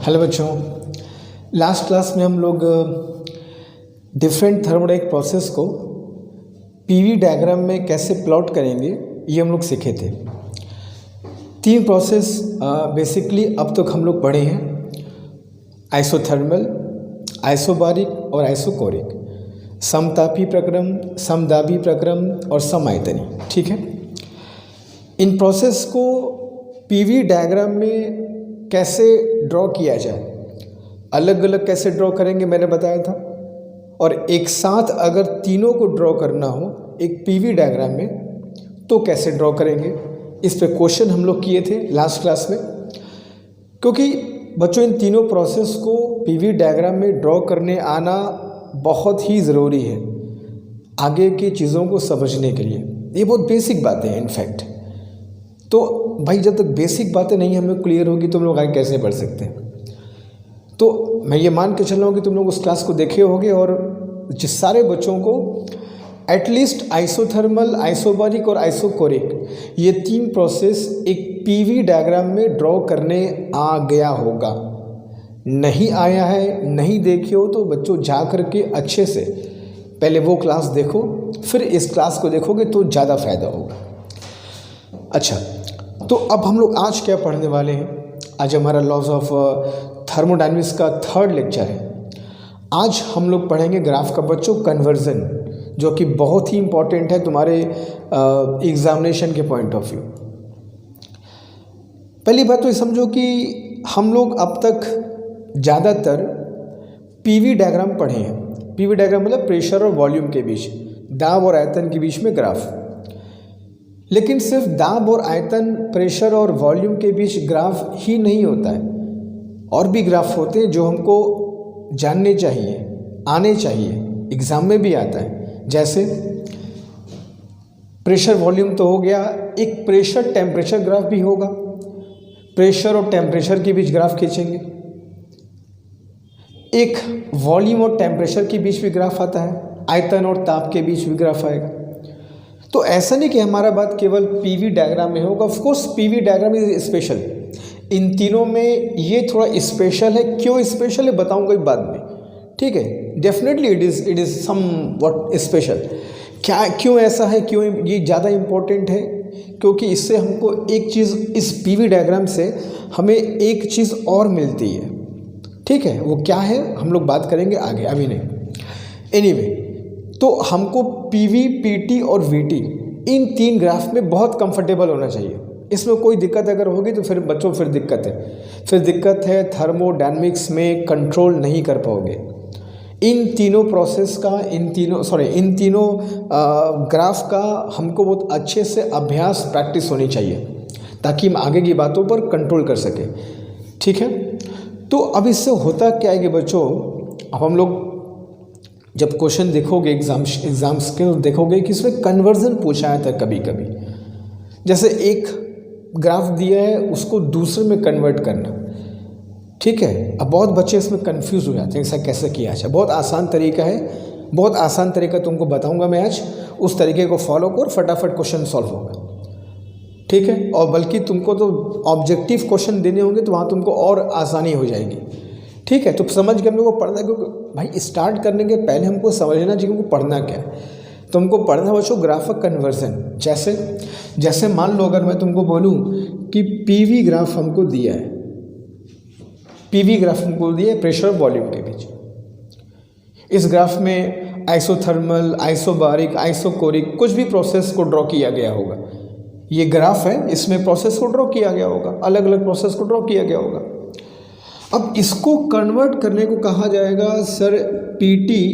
Hello बच्चों, last class में हम लोग डिफरेंट थर्मोडाइनमिक प्रोसेस को पीवी डायग्राम में कैसे प्लॉट करेंगे ये हम लोग सीखे थे। तीन प्रोसेस बेसिकली अब तक हम लोग पढ़े हैं, आइसोथर्मल, आइसोबारिक और आइसोकोरिक, समतापी प्रक्रम, समदाबी प्रक्रम और समायतनी। ठीक है, इन प्रोसेस को पीवी डायग्राम में कैसे ड्रॉ किया जाए, अलग अलग कैसे ड्रॉ करेंगे मैंने बताया था, और एक साथ अगर तीनों को ड्रॉ करना हो एक पीवी डायग्राम में तो कैसे ड्रॉ करेंगे, इस पे क्वेश्चन हम लोग किए थे लास्ट क्लास में। क्योंकि बच्चों इन तीनों प्रोसेस को पीवी डायग्राम में ड्रॉ करने आना बहुत ही ज़रूरी है आगे की चीज़ों को समझने के लिए। ये बहुत बेसिक बातें हैं इनफैक्ट। तो भाई जब तक बेसिक बातें नहीं हमें क्लियर होगी तो हम लोग आगे कैसे बढ़ सकते हैं। तो मैं ये मान के चल रहा हूँ कि तुम लोग उस क्लास को देखे होंगे और जिस सारे बच्चों को एटलीस्ट आइसोथर्मल, आइसोबारिक और आइसोकोरिक ये तीन प्रोसेस एक पीवी डायग्राम में ड्रॉ करने आ गया होगा। नहीं आया है, नहीं देखे हो तो बच्चों जा कर के अच्छे से पहले वो क्लास देखो, फिर इस क्लास को देखोगे तो ज़्यादा फायदा होगा। अच्छा, तो अब हम लोग आज क्या पढ़ने वाले हैं। आज हमारा लॉज ऑफ थर्मोडायनेमिक्स का थर्ड लेक्चर है। आज हम लोग पढ़ेंगे ग्राफ का बच्चों कन्वर्जन, जो कि बहुत ही इम्पॉर्टेंट है तुम्हारे एग्जामिनेशन के पॉइंट ऑफ व्यू। पहली बात तो ये समझो कि हम लोग अब तक ज़्यादातर पीवी डायग्राम पढ़े हैं। पीवी डायग्राम मतलब प्रेशर और वॉल्यूम के बीच, दाब और आयतन के बीच में ग्राफ। लेकिन सिर्फ दाब और आयतन, प्रेशर और वॉल्यूम के बीच ग्राफ ही नहीं होता है, और भी ग्राफ होते हैं जो हमको जानने चाहिए, आने चाहिए, एग्जाम में भी आता है। जैसे प्रेशर वॉल्यूम तो हो गया, एक प्रेशर टेम्परेचर ग्राफ भी होगा, प्रेशर और टेम्परेचर के बीच ग्राफ खींचेंगे। एक वॉल्यूम और टेम्परेचर के बीच भी ग्राफ आता है, आयतन और ताप के बीच भी ग्राफ आएगा। तो ऐसा नहीं कि हमारा बात केवल पीवी डायग्राम में होगा। Of course PV diagram is special, इन तीनों में ये थोड़ा स्पेशल है। क्यों स्पेशल है बताऊंगा बाद में, ठीक है। Definitely it is somewhat special. क्या क्यों ऐसा है, क्यों ये ज़्यादा इम्पोर्टेंट है? क्योंकि इससे हमको एक चीज़, इस पीवी डायग्राम से हमें एक चीज़ और मिलती है, ठीक है। वो क्या है हम लोग बात करेंगे आगे, अभी नहीं। एनीवे, तो हमको पीवी, पीटी और वीटी इन तीन ग्राफ में बहुत कंफर्टेबल होना चाहिए। इसमें कोई दिक्कत अगर होगी तो फिर बच्चों फिर दिक्कत है थर्मोडायनेमिक्स में कंट्रोल नहीं कर पाओगे। इन तीनों प्रोसेस का, इन तीनों ग्राफ का हमको बहुत अच्छे से अभ्यास, प्रैक्टिस होनी चाहिए ताकि हम आगे की बातों पर कंट्रोल कर सकें, ठीक है। तो अब इससे होता क्या है कि बच्चों, अब हम लोग जब क्वेश्चन देखोगे एग्जाम्स के, देखोगे कि इसमें कन्वर्जन पूछा है था कभी कभी। जैसे एक ग्राफ दिया है उसको दूसरे में कन्वर्ट करना, ठीक है। अब बहुत बच्चे इसमें कंफ्यूज हो जाते हैं, ऐसा कैसे किया जाए। बहुत आसान तरीका है, बहुत आसान तरीका तुमको बताऊंगा मैं आज। उस तरीके को फॉलो करो, फटाफट क्वेश्चन सॉल्व होगा, ठीक है। और बल्कि तुमको तो ऑब्जेक्टिव क्वेश्चन देने होंगे तो वहाँ तुमको और आसानी हो जाएगी, ठीक है। तो समझ के हम लोग को पढ़ना, क्योंकि भाई स्टार्ट करने के पहले हमको समझना चाहिए हमको पढ़ना क्या है। तो हमको पढ़ना बच्चों ग्राफ का कन्वर्जन। जैसे मान लो अगर मैं तुमको बोलूं कि पीवी ग्राफ हमको दिया है, पीवी ग्राफ हमको दिया है प्रेशर और वॉल्यूम के बीच। इस ग्राफ में आइसोथर्मल, आइसोबारिक, आइसोकोरिक कुछ भी प्रोसेस को ड्रॉ किया गया होगा। ये ग्राफ है, इसमें प्रोसेस को ड्रॉ किया गया होगा, अलग अलग प्रोसेस को ड्रॉ किया गया होगा। अब इसको कन्वर्ट करने को कहा जाएगा सर पीटी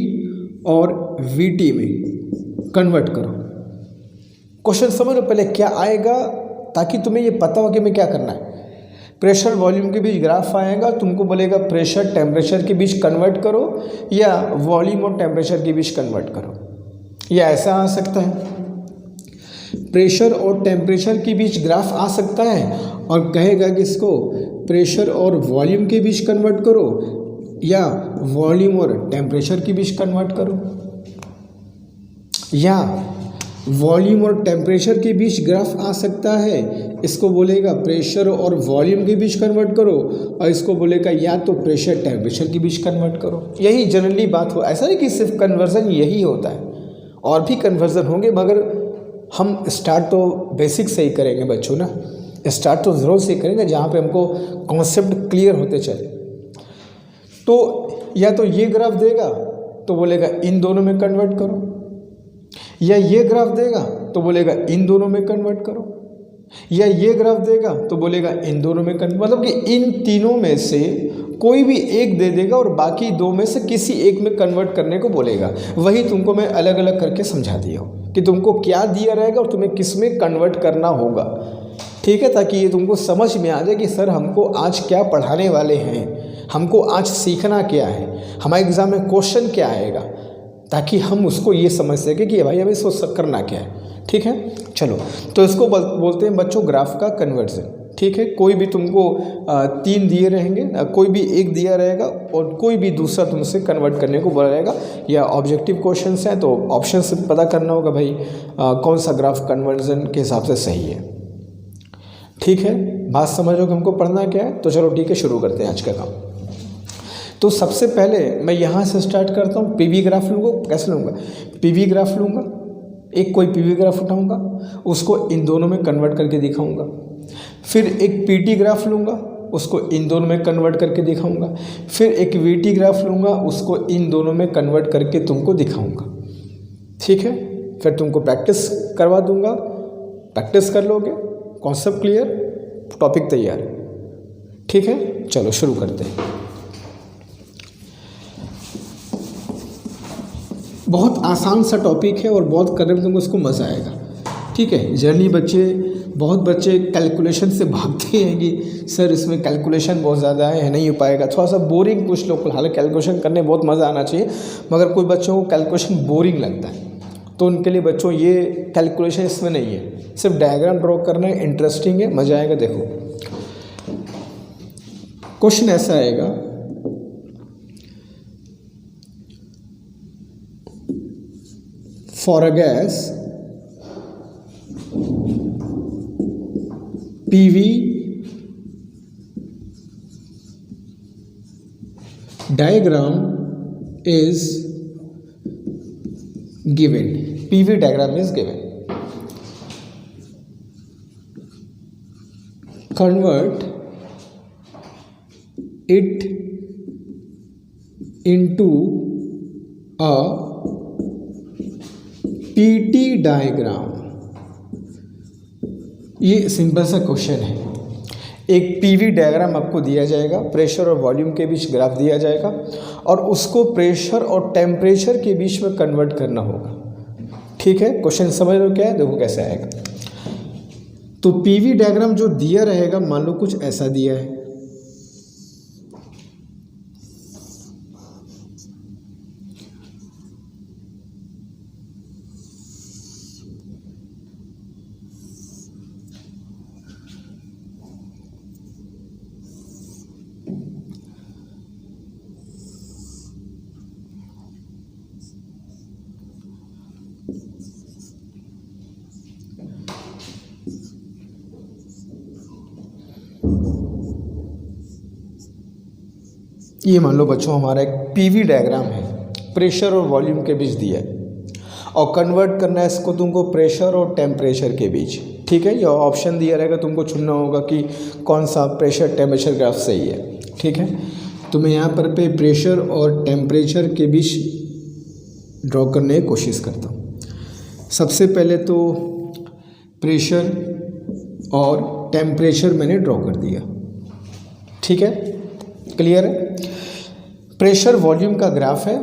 और वीटी में कन्वर्ट करो। क्वेश्चन समझ लो पहले क्या आएगा ताकि तुम्हें ये पता हो कि मैं क्या करना है। प्रेशर वॉल्यूम के बीच ग्राफ आएगा, तुमको बोलेगा प्रेशर टेम्परेचर के बीच कन्वर्ट करो या वॉल्यूम और टेम्परेचर के बीच कन्वर्ट करो, या ऐसा आ सकता है। प्रेशर और टेम्परेचर के बीच ग्राफ आ सकता है और कहेगा कि इसको प्रेशर और वॉल्यूम के बीच कन्वर्ट करो या वॉल्यूम और टेम्परेचर के बीच कन्वर्ट करो, या वॉल्यूम और टेम्परेचर के बीच ग्राफ आ सकता है इसको बोलेगा प्रेशर और वॉल्यूम के बीच कन्वर्ट करो, और इसको बोलेगा या तो प्रेशर टेम्परेचर के बीच कन्वर्ट करो। यही जनरली बात हो, ऐसा नहीं कि सिर्फ कन्वर्जन यही होता है, और भी कन्वर्जन होंगे, मगर हम स्टार्ट तो बेसिक से ही करेंगे बच्चों ना, स्टार्ट तो ज़रूर से करेंगे जहाँ पे हमको कॉन्सेप्ट क्लियर होते चले। तो या तो ये ग्राफ देगा तो बोलेगा इन दोनों में कन्वर्ट करो, या ये ग्राफ देगा तो बोलेगा इन दोनों में कन्वर्ट करो, या ये ग्राफ देगा तो बोलेगा इन दोनों में कन्वर्ट, मतलब कि इन तीनों में से कोई भी एक दे देगा और बाकी दो में से किसी एक में कन्वर्ट करने को बोलेगा। वही तुमको मैं अलग अलग करके समझा दिया हूँ कि तुमको क्या दिया रहेगा और तुम्हें किस में कन्वर्ट करना होगा, ठीक है, ताकि ये तुमको समझ में आ जाए कि सर हमको आज क्या पढ़ाने वाले हैं, हमको आज सीखना क्या है, हमारे एग्ज़ाम में क्वेश्चन क्या आएगा, ताकि हम उसको ये समझ सकें कि भाई हमें इसको करना क्या है। ठीक है, चलो, तो इसको बोलते हैं बच्चों ग्राफ का कन्वर्जन। ठीक है, कोई भी तुमको 3 दिए रहेंगे, कोई भी एक दिया रहेगा और कोई भी दूसरा तुमसे कन्वर्ट करने को बोला जाएगा, या ऑब्जेक्टिव क्वेश्चंस हैं तो ऑप्शन से पता करना होगा भाई कौन सा ग्राफ कन्वर्जन के हिसाब से सही है। ठीक है, बात समझो कि हमको पढ़ना क्या है। तो चलो ठीक है, शुरू करते हैं आज का काम। तो सबसे पहले मैं यहाँ से स्टार्ट करता हूँ। पीवी ग्राफ लूँगा, कैसे लूँगा, पीवी ग्राफ लूँगा, एक कोई पीवी ग्राफ उठाऊँगा, उसको इन दोनों में कन्वर्ट करके दिखाऊँगा। फिर एक पीटी ग्राफ लूँगा, उसको इन दोनों में कन्वर्ट करके दिखाऊँगा। फिर एक वीटी ग्राफ लूँगा, उसको इन दोनों में कन्वर्ट करके तुमको दिखाऊँगा। ठीक है, फिर तुमको प्रैक्टिस करवा दूँगा, प्रैक्टिस कर लोगे, कॉन्सेप्ट क्लियर, टॉपिक तैयार। ठीक है, चलो शुरू करते हैं। बहुत आसान सा टॉपिक है और बहुत करने में तुमको इसको मज़ा आएगा। ठीक है, जनरली बहुत बच्चे कैलकुलेशन से भागते हैं कि सर इसमें कैलकुलेशन बहुत ज़्यादा है, नहीं हो पाएगा, थोड़ा सा बोरिंग कुछ लोग। हालांकि कैलकुलेशन करने बहुत मज़ा आना चाहिए, मगर कोई बच्चों को कैलकुलेशन बोरिंग लगता है, तो उनके लिए बच्चों ये कैलकुलेशन इसमें नहीं है, सिर्फ डायग्राम ड्रॉ करना है, इंटरेस्टिंग है, मज़ा आएगा। देखो क्वेश्चन ऐसा आएगा, for a gas PV diagram is given. PV diagram is given. Convert it into a PT diagram. ये सिंपल सा क्वेश्चन है। एक पीवी डायग्राम आपको दिया जाएगा, प्रेशर और वॉल्यूम के बीच ग्राफ दिया जाएगा और उसको प्रेशर और टेम्परेचर के बीच में कन्वर्ट करना होगा। ठीक है, क्वेश्चन समझ लो क्या है, देखो कैसे आएगा। तो पीवी डायग्राम जो दिया रहेगा, मान लो कुछ ऐसा दिया है, ये मान लो बच्चों हमारा एक पीवी डायग्राम है, प्रेशर और वॉल्यूम के बीच दिया है और कन्वर्ट करना है इसको तुमको प्रेशर और टेम्परेचर के बीच। ठीक है, ये ऑप्शन दिया रहेगा, तुमको चुनना होगा कि कौन सा प्रेशर टेम्परेचर ग्राफ सही है। ठीक है, तो मैं यहाँ पर पे प्रेशर और टेम्परेचर के बीच ड्रॉ करने की कोशिश करता हूँ। सबसे पहले तो प्रेशर और टेम्परेचर मैंने ड्रॉ कर दिया। ठीक है, क्लियर है। प्रेशर वॉल्यूम का ग्राफ है,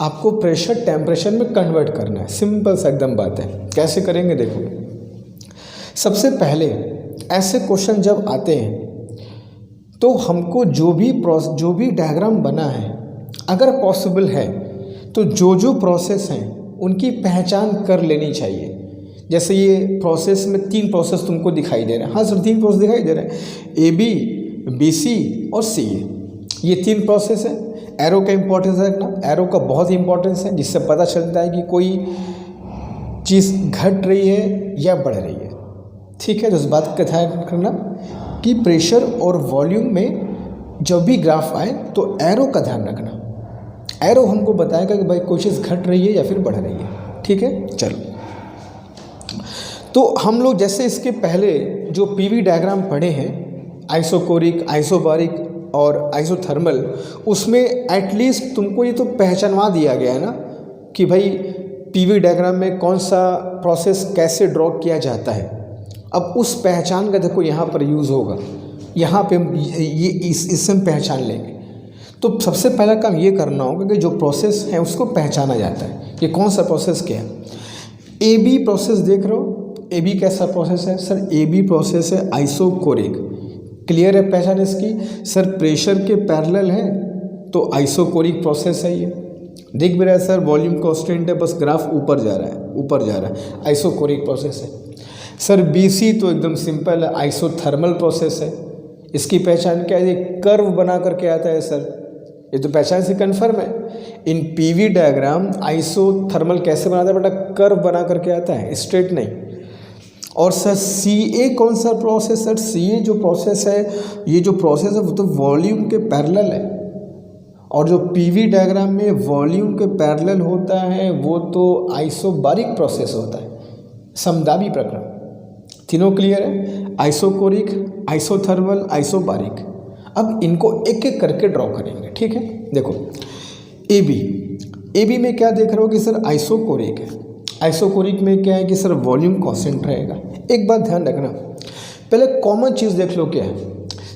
आपको प्रेशर टेम्परेचर में कन्वर्ट करना है, सिंपल सा एकदम बात है। कैसे करेंगे देखो, सबसे पहले ऐसे क्वेश्चन जब आते हैं तो हमको जो भी डायग्राम बना है, अगर पॉसिबल है तो जो प्रोसेस हैं उनकी पहचान कर लेनी चाहिए। जैसे ये प्रोसेस में 3 प्रोसेस तुमको दिखाई दे रहे हैं। हाँ सर 3 प्रोसेस दिखाई दे रहे हैं, AB, BC और CA, ये 3 प्रोसेस है। एरो का इंपॉर्टेंस रखना, एरो का बहुत इंपॉर्टेंस है, जिससे पता चलता है कि कोई चीज़ घट रही है या बढ़ रही है। ठीक है, तो इस बात का ध्यान रखना कि प्रेशर और वॉल्यूम में जब भी ग्राफ आए तो एरो का ध्यान रखना। एरो हमको बताएगा कि भाई कोई चीज़ घट रही है या फिर बढ़ रही है। ठीक है, चलो, तो हम लोग जैसे इसके पहले जो पीवी डायग्राम पढ़े हैं, आइसोकोरिक, आइसोबारिक और आइसोथर्मल, उसमें एटलीस्ट तुमको ये तो पहचानवा दिया गया है ना कि भाई पीवी डायग्राम में कौन सा प्रोसेस कैसे ड्रॉ किया जाता है। अब उस पहचान का देखो यहाँ पर यूज़ होगा, यहाँ पे ये इससे हम पहचान लेंगे। तो सबसे पहला काम ये करना होगा कि जो प्रोसेस है उसको पहचाना जाता है, ये कौन सा प्रोसेस क्या है। ए बी प्रोसेस देख रहे हो, ए बी कैसा प्रोसेस है सर? ए बी प्रोसेस है आइसोकोरिक। क्लियर है पहचान इसकी? सर प्रेशर के पैरेलल है तो आइसोकोरिक प्रोसेस है ये। देख भी रहा है सर, वॉल्यूम कांस्टेंट है, बस ग्राफ ऊपर जा रहा है, ऊपर जा रहा है, आइसोकोरिक प्रोसेस है। सर बीसी तो एकदम सिंपल है, आइसोथर्मल प्रोसेस है। इसकी पहचान क्या है? ये कर्व बना करके आता है सर, ये तो पहचान से कन्फर्म है। इन पीवी डायग्राम आइसोथर्मल कैसे बनाता है बेटा? कर्व बना करके आता है, स्ट्रेट नहीं। और सर सी ए कौन सा प्रोसेस? सर सी ए जो प्रोसेस है, ये जो प्रोसेस है वो तो वॉल्यूम के पैरेलल है, और जो पीवी डायग्राम में वॉल्यूम के पैरेलल होता है वो तो आइसोबारिक प्रोसेस होता है, समदाबी प्रक्रम। तीनों क्लियर है? Isochoric, isothermal, isobaric. अब इनको एक एक करके ड्रॉ करेंगे। ठीक है, देखो ए बी में क्या देख रहे हो कि सर आइसोकोरिक है। आइसोकोरिक में क्या है कि सर वॉल्यूम कांस्टेंट रहेगा। एक बात ध्यान रखना, पहले कॉमन चीज़ देख लो क्या है।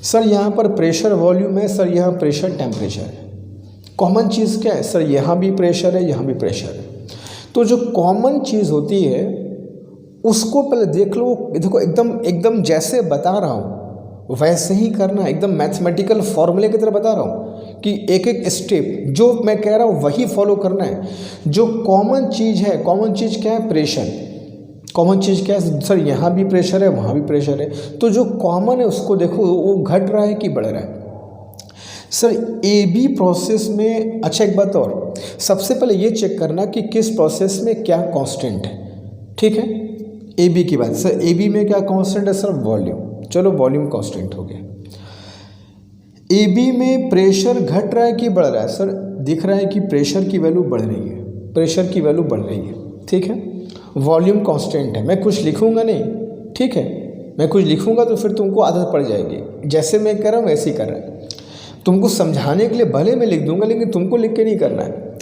सर यहाँ पर प्रेशर वॉल्यूम है, सर यहाँ प्रेशर टेम्परेचर है। कॉमन चीज़ क्या है? सर यहाँ भी प्रेशर है, यहाँ भी प्रेशर है। तो जो कॉमन चीज़ होती है उसको पहले देख लो। देखो एकदम जैसे बता रहा हूँ वैसे ही करना है, एकदम मैथमेटिकल फॉर्मूले की तरह बता रहा हूँ कि एक एक स्टेप जो मैं कह रहा हूँ वही फॉलो करना है। जो कॉमन चीज़ है, कॉमन चीज़ क्या है? प्रेशर। कॉमन चीज़ क्या है? सर यहाँ भी प्रेशर है, वहाँ भी प्रेशर है। तो जो कॉमन है उसको देखो, वो घट रहा है कि बढ़ रहा है। सर ए बी प्रोसेस में, अच्छा एक बात और, सबसे पहले ये चेक करना कि किस प्रोसेस में क्या कांस्टेंट है। ठीक है, ए बी की बात। सर ए बी में क्या कांस्टेंट है? Sir volume. चलो वॉल्यूम कांस्टेंट हो गया। ए बी में प्रेशर घट रहा है कि बढ़ रहा है? सर दिख रहा है कि प्रेशर की वैल्यू बढ़ रही है, प्रेशर की वैल्यू बढ़ रही है। ठीक है, वॉल्यूम कांस्टेंट है। मैं कुछ लिखूंगा नहीं, ठीक है, मैं कुछ लिखूंगा तो फिर तुमको आदत पड़ जाएगी। जैसे मैं कर रहा हूँ वैसे ही कर रहा है। तुमको समझाने के लिए भले मैं लिख दूंगा, लेकिन तुमको लिख के नहीं करना है।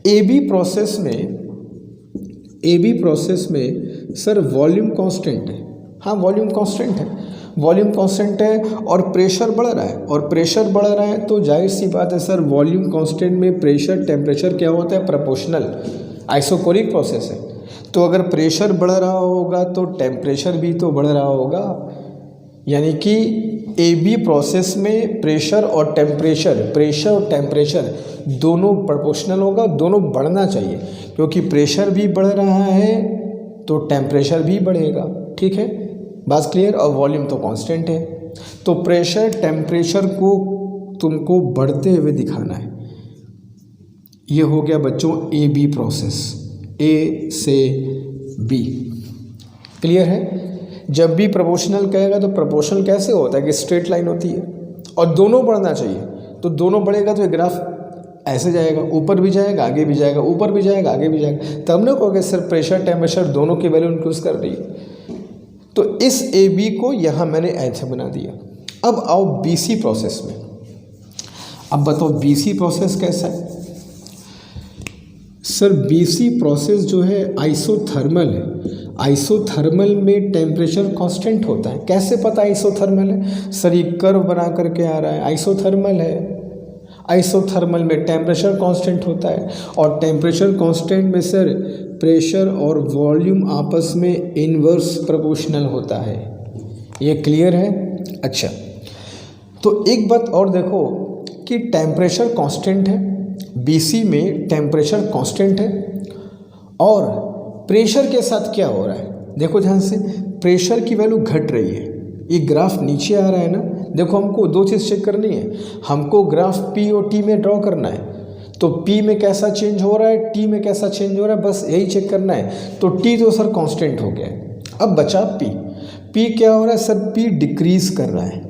ए बी प्रोसेस में सर वॉल्यूम कांस्टेंट है। हाँ वॉल्यूम कांस्टेंट है, वॉल्यूम कांस्टेंट है और प्रेशर बढ़ रहा है, और प्रेशर बढ़ रहा है तो जाहिर सी बात है सर वॉल्यूम कांस्टेंट में प्रेशर टेम्परेचर क्या होता है? प्रोपोर्शनल। आइसोकोरिक प्रोसेस है, तो अगर प्रेशर बढ़ रहा होगा तो टेम्परेचर भी तो बढ़ रहा होगा। यानी कि ए बी प्रोसेस में प्रेशर और टेम्परेचर दोनों प्रोपोर्शनल होगा, दोनों बढ़ना चाहिए, क्योंकि प्रेशर भी बढ़ रहा है तो टेम्परेचर भी बढ़ेगा। ठीक है, बात क्लियर? और वॉल्यूम तो कांस्टेंट है, तो प्रेशर टेम्परेचर को तुमको बढ़ते हुए दिखाना है। ये हो गया बच्चों ए बी प्रोसेस, ए से बी। क्लियर है? जब भी प्रोपोर्शनल कहेगा तो प्रोपोर्शनल कैसे होता है कि स्ट्रेट लाइन होती है और दोनों बढ़ना चाहिए, तो दोनों बढ़ेगा तो ये ग्राफ ऐसे जाएगा, ऊपर भी जाएगा आगे भी जाएगा, ऊपर भी जाएगा आगे भी जाएगा। तब ना कहोगे सर प्रेशर टेम्परेचर दोनों की वैल्यू इंक्रीज कर रही है। तो इस ए बी को यहाँ मैंने ऐसे बना दिया। अब आओ बी सी प्रोसेस में। अब बताओ बी सी प्रोसेस कैसा है? सर बी सी प्रोसेस जो है आइसोथर्मल है। आइसोथर्मल में टेम्परेचर कांस्टेंट होता है। कैसे पता आइसोथर्मल है? सर ये कर्व बना करके आ रहा है, आइसोथर्मल है। आइसोथर्मल में टेम्परेचर कांस्टेंट होता है, और टेम्परेचर कांस्टेंट में सर प्रेशर और वॉल्यूम आपस में इनवर्स प्रोपोर्शनल होता है। ये क्लियर है? अच्छा, तो एक बात और देखो कि टेम्परेचर कांस्टेंट है, बीसी में टेम्परेचर कांस्टेंट है, और प्रेशर के साथ क्या हो रहा है? देखो ध्यान से, प्रेशर की वैल्यू घट रही है। ये ग्राफ नीचे आ रहा है ना, देखो हमको दो चीज़ चेक करनी है। हमको ग्राफ पी और टी में ड्रॉ करना है, तो पी में कैसा चेंज हो रहा है, टी में कैसा चेंज हो रहा है, बस यही चेक करना है। तो टी तो सर कांस्टेंट हो गया है। अब बचा पी। पी क्या हो रहा है सर, पी डिक्रीज कर रहा है,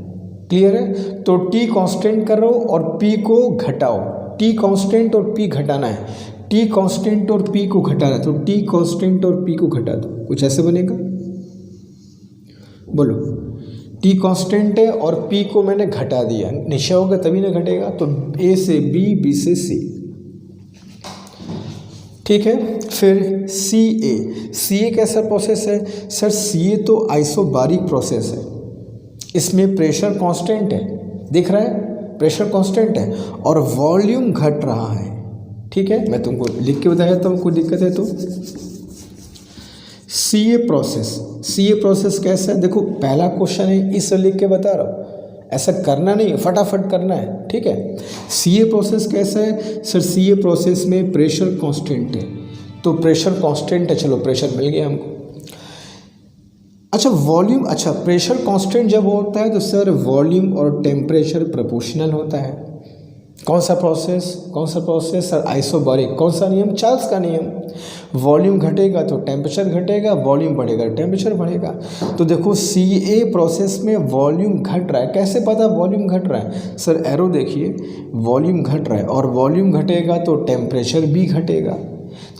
क्लियर है। तो टी कांस्टेंट करो और पी को घटाओ, टी कांस्टेंट और पी घटाना है, टी कांस्टेंट और पी को घटाना है, तो टी कांस्टेंट और पी को घटा दो, कुछ ऐसे बनेगा, बोलो। टी कांस्टेंट है और पी को मैंने घटा दिया, निशा होगा तभी ना घटेगा, तो ए से बी, बी से सी, ठीक है। फिर सी ए कैसा प्रोसेस है सर, सी ए तो आइसोबारिक प्रोसेस है, इसमें प्रेशर कांस्टेंट है, दिख रहा है, प्रेशर कांस्टेंट है और वॉल्यूम घट रहा है, ठीक है। मैं तुमको लिख के बताया था, कोई दिक्कत है तो। सी ए प्रोसेस कैसा है, देखो पहला क्वेश्चन है इस लिख के बता रहा हूँ, ऐसा करना नहीं है, फटाफट करना है, ठीक है। सी ए प्रोसेस कैसा है सर, सी ए प्रोसेस में प्रेशर कांस्टेंट है, तो प्रेशर कांस्टेंट है, चलो प्रेशर मिल गया हमको। अच्छा वॉल्यूम, अच्छा प्रेशर कांस्टेंट जब होता है तो सर वॉल्यूम और टेम्परेचर प्रोपोर्शनल होता है। कौन सा प्रोसेस सर, आइसोबारिक। कौन सा नियम, चार्ल्स का नियम, वॉल्यूम घटेगा तो टेम्परेचर घटेगा, वॉल्यूम बढ़ेगा टेम्परेचर बढ़ेगा। तो देखो सी ए प्रोसेस में वॉल्यूम घट रहा है, कैसे पता वॉल्यूम घट रहा है सर, एरो देखिए, वॉल्यूम घट रहा है और वॉल्यूम घटेगा तो टेम्परेचर भी घटेगा।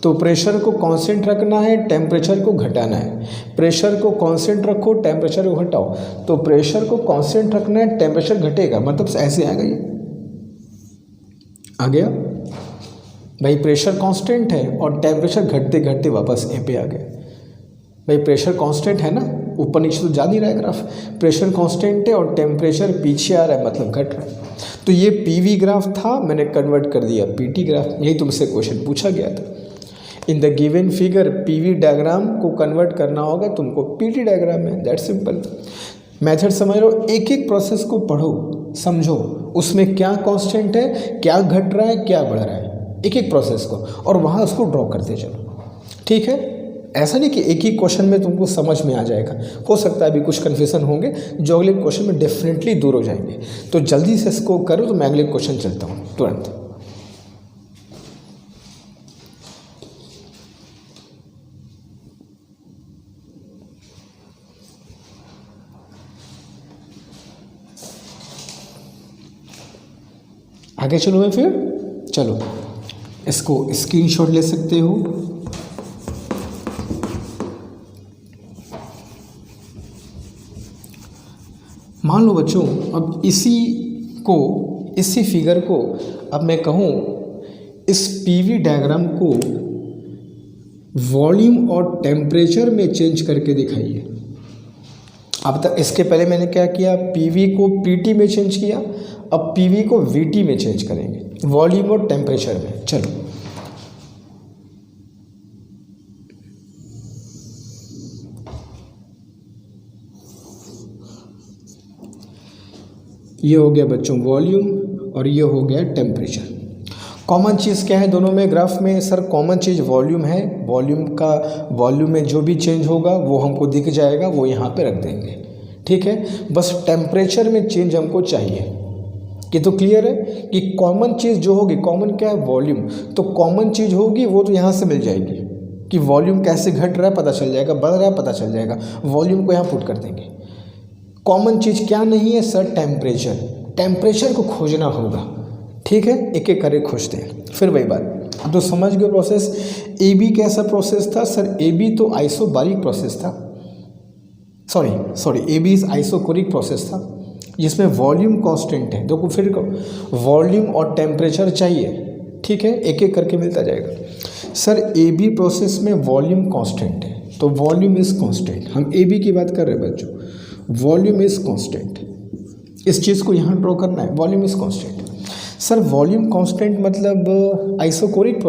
तो प्रेशर को कांस्टेंट रखना है, टेम्परेचर को घटाना है, प्रेशर को कांस्टेंट रखो, टेम्परेचर को घटाओ, तो प्रेशर को कांस्टेंट रखना है, टेम्परेचर घटेगा, मतलब ऐसे आएगा, ये आ गया भाई, प्रेशर कांस्टेंट है और टेम्परेचर घटते घटते वापस ए पे आ गया भाई, प्रेशर कांस्टेंट है ना, ऊपर नीचे तो जा नहीं रहा है ग्राफ, प्रेशर कांस्टेंट है और टेम्परेचर पीछे आ रहा है, मतलब घट रहा है। तो ये पीवी ग्राफ था, मैंने कन्वर्ट कर दिया पीटी ग्राफ, यही तुमसे क्वेश्चन पूछा गया था। In the given figure PV diagram को कन्वर्ट करना होगा तुमको पीटी डायग्राम में, दैट सिंपल। मेथड समझ लो, एक एक प्रोसेस को पढ़ो, समझो उसमें क्या कांस्टेंट है, क्या घट रहा है, क्या बढ़ रहा है, एक एक प्रोसेस को, और वहाँ उसको ड्रॉ करते चलो, ठीक है। ऐसा नहीं कि एक ही क्वेश्चन में तुमको समझ में आ जाएगा, हो सकता है अभी कुछ कन्फ्यूजन होंगे जो अगले क्वेश्चन में डेफिनेटली दूर हो जाएंगे। तो जल्दी से इसको करो, तो मैं अगले क्वेश्चन चलता हूँ तुरंत। आगे चलो मैं फिर, चलो इसको स्क्रीनशॉट ले सकते हो। मान लो बच्चों, अब इसी फिगर को अब मैं कहूँ इस पीवी डायग्राम को वॉल्यूम और टेम्परेचर में चेंज करके दिखाइए। अब तक इसके पहले मैंने क्या किया, पीवी को पीटी में चेंज किया, अब पीवी को वीटी में चेंज करेंगे, वॉल्यूम और टेम्परेचर में। चलो ये हो गया बच्चों वॉल्यूम और ये हो गया टेम्परेचर। कॉमन चीज़ क्या है दोनों में ग्राफ में सर, कॉमन चीज़ वॉल्यूम है, वॉल्यूम में जो भी चेंज होगा वो हमको दिख जाएगा, वो यहाँ पे रख देंगे, ठीक है। बस टेम्परेचर में चेंज हमको चाहिए, ये तो क्लियर है कि कॉमन चीज़ जो होगी, कॉमन क्या है वॉल्यूम, तो कॉमन चीज़ होगी वो तो यहाँ से मिल जाएगी कि वॉल्यूम कैसे घट रहा है पता चल जाएगा, बढ़ रहा है पता चल जाएगा, वॉल्यूम को यहाँ पुट कर देंगे। कॉमन चीज़ क्या नहीं है सर, टेम्परेचर को खोजना होगा, ठीक है, एक एक करके खोजते हैं। फिर वही बात, अब तो समझ गए प्रोसेस। ए बी कैसा प्रोसेस था सर, ए बी तो आइसोबारिक प्रोसेस था, sorry A B is isochoric process था, जिसमें वॉल्यूम कांस्टेंट है। देखो फिर वॉल्यूम और टेम्परेचर चाहिए, ठीक है, एक एक करके मिलता जाएगा। सर ए बी प्रोसेस में वॉल्यूम कांस्टेंट है, तो वॉल्यूम इज कांस्टेंट, हम ए बी की बात कर रहे हैं बच्चों, वॉल्यूम इज कांस्टेंट, इस चीज़ को यहाँ ड्रॉ करना है, volume is constant. Sir volume constant मतलब आइसोकोरिक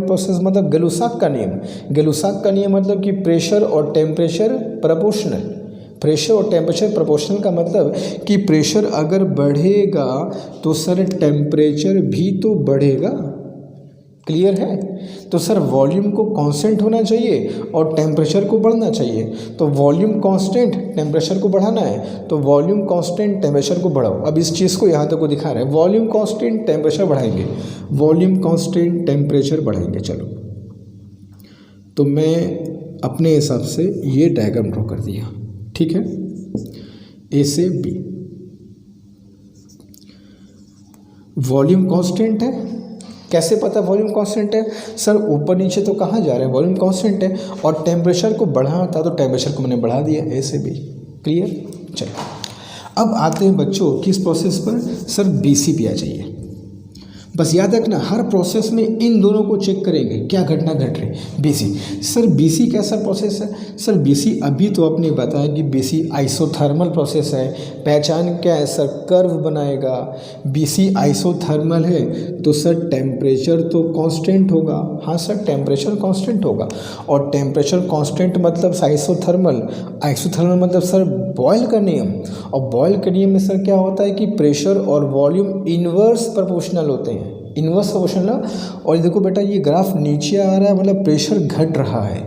प्रोसेस मतलब गलुसाक का नियम मतलब कि प्रेशर और टेम्परेचर प्रोपोर्शनल का मतलब कि प्रेशर अगर बढ़ेगा तो सर टेम्परेचर भी तो बढ़ेगा, क्लियर है। तो सर वॉल्यूम को कांस्टेंट होना चाहिए और टेम्परेचर को बढ़ना चाहिए, तो वॉल्यूम कांस्टेंट टेम्परेचर को बढ़ाना है, तो वॉल्यूम कांस्टेंट टेम्परेचर को बढ़ाओ। अब इस चीज़ को यहाँ तक को दिखा रहे हैं, वॉल्यूम कांस्टेंट टेम्परेचर बढ़ाएंगे, वॉल्यूम कांस्टेंट टेम्परेचर बढ़ाएंगे। चलो तो मैं अपने हिसाब से ये डायग्राम ड्रॉ कर दिया, ठीक है, ए से बी। वॉल्यूम कांस्टेंट है, कैसे पता वॉल्यूम कांस्टेंट है? सर ऊपर नीचे तो कहाँ जा रहे हैं, वॉल्यूम कांस्टेंट है, और टेम्परेचर को बढ़ाना था तो टेम्परेचर को मैंने बढ़ा दिया, ए से बी। क्लियर? चलो अब आते हैं बच्चों किस प्रोसेस पर? सर बीसी पे आ जाइए। बस याद रखना हर प्रोसेस में इन दोनों को चेक करेंगे क्या घटना घट रही। बीसी, सर बीसी कैसा प्रोसेस है? सर बीसी अभी तो आपने बताया कि बीसी आइसोथर्मल प्रोसेस है। पहचान क्या है सर? कर्व बनाएगा। बीसी आइसोथर्मल है तो सर टेम्परेचर तो कांस्टेंट होगा। हाँ सर टेम्परेचर कांस्टेंट होगा, और टेम्परेचर कांस्टेंट मतलब आइसोथर्मल। आइसोथर्मल मतलब सर बॉयल का नियम, और बॉयल के नियम में सर क्या होता है कि प्रेशर और वॉल्यूम इन्वर्स प्रोपोर्शनल होते हैं, इन्वर्स प्रोपोर्शनल। और देखो बेटा ये ग्राफ नीचे आ रहा है मतलब प्रेशर घट रहा है,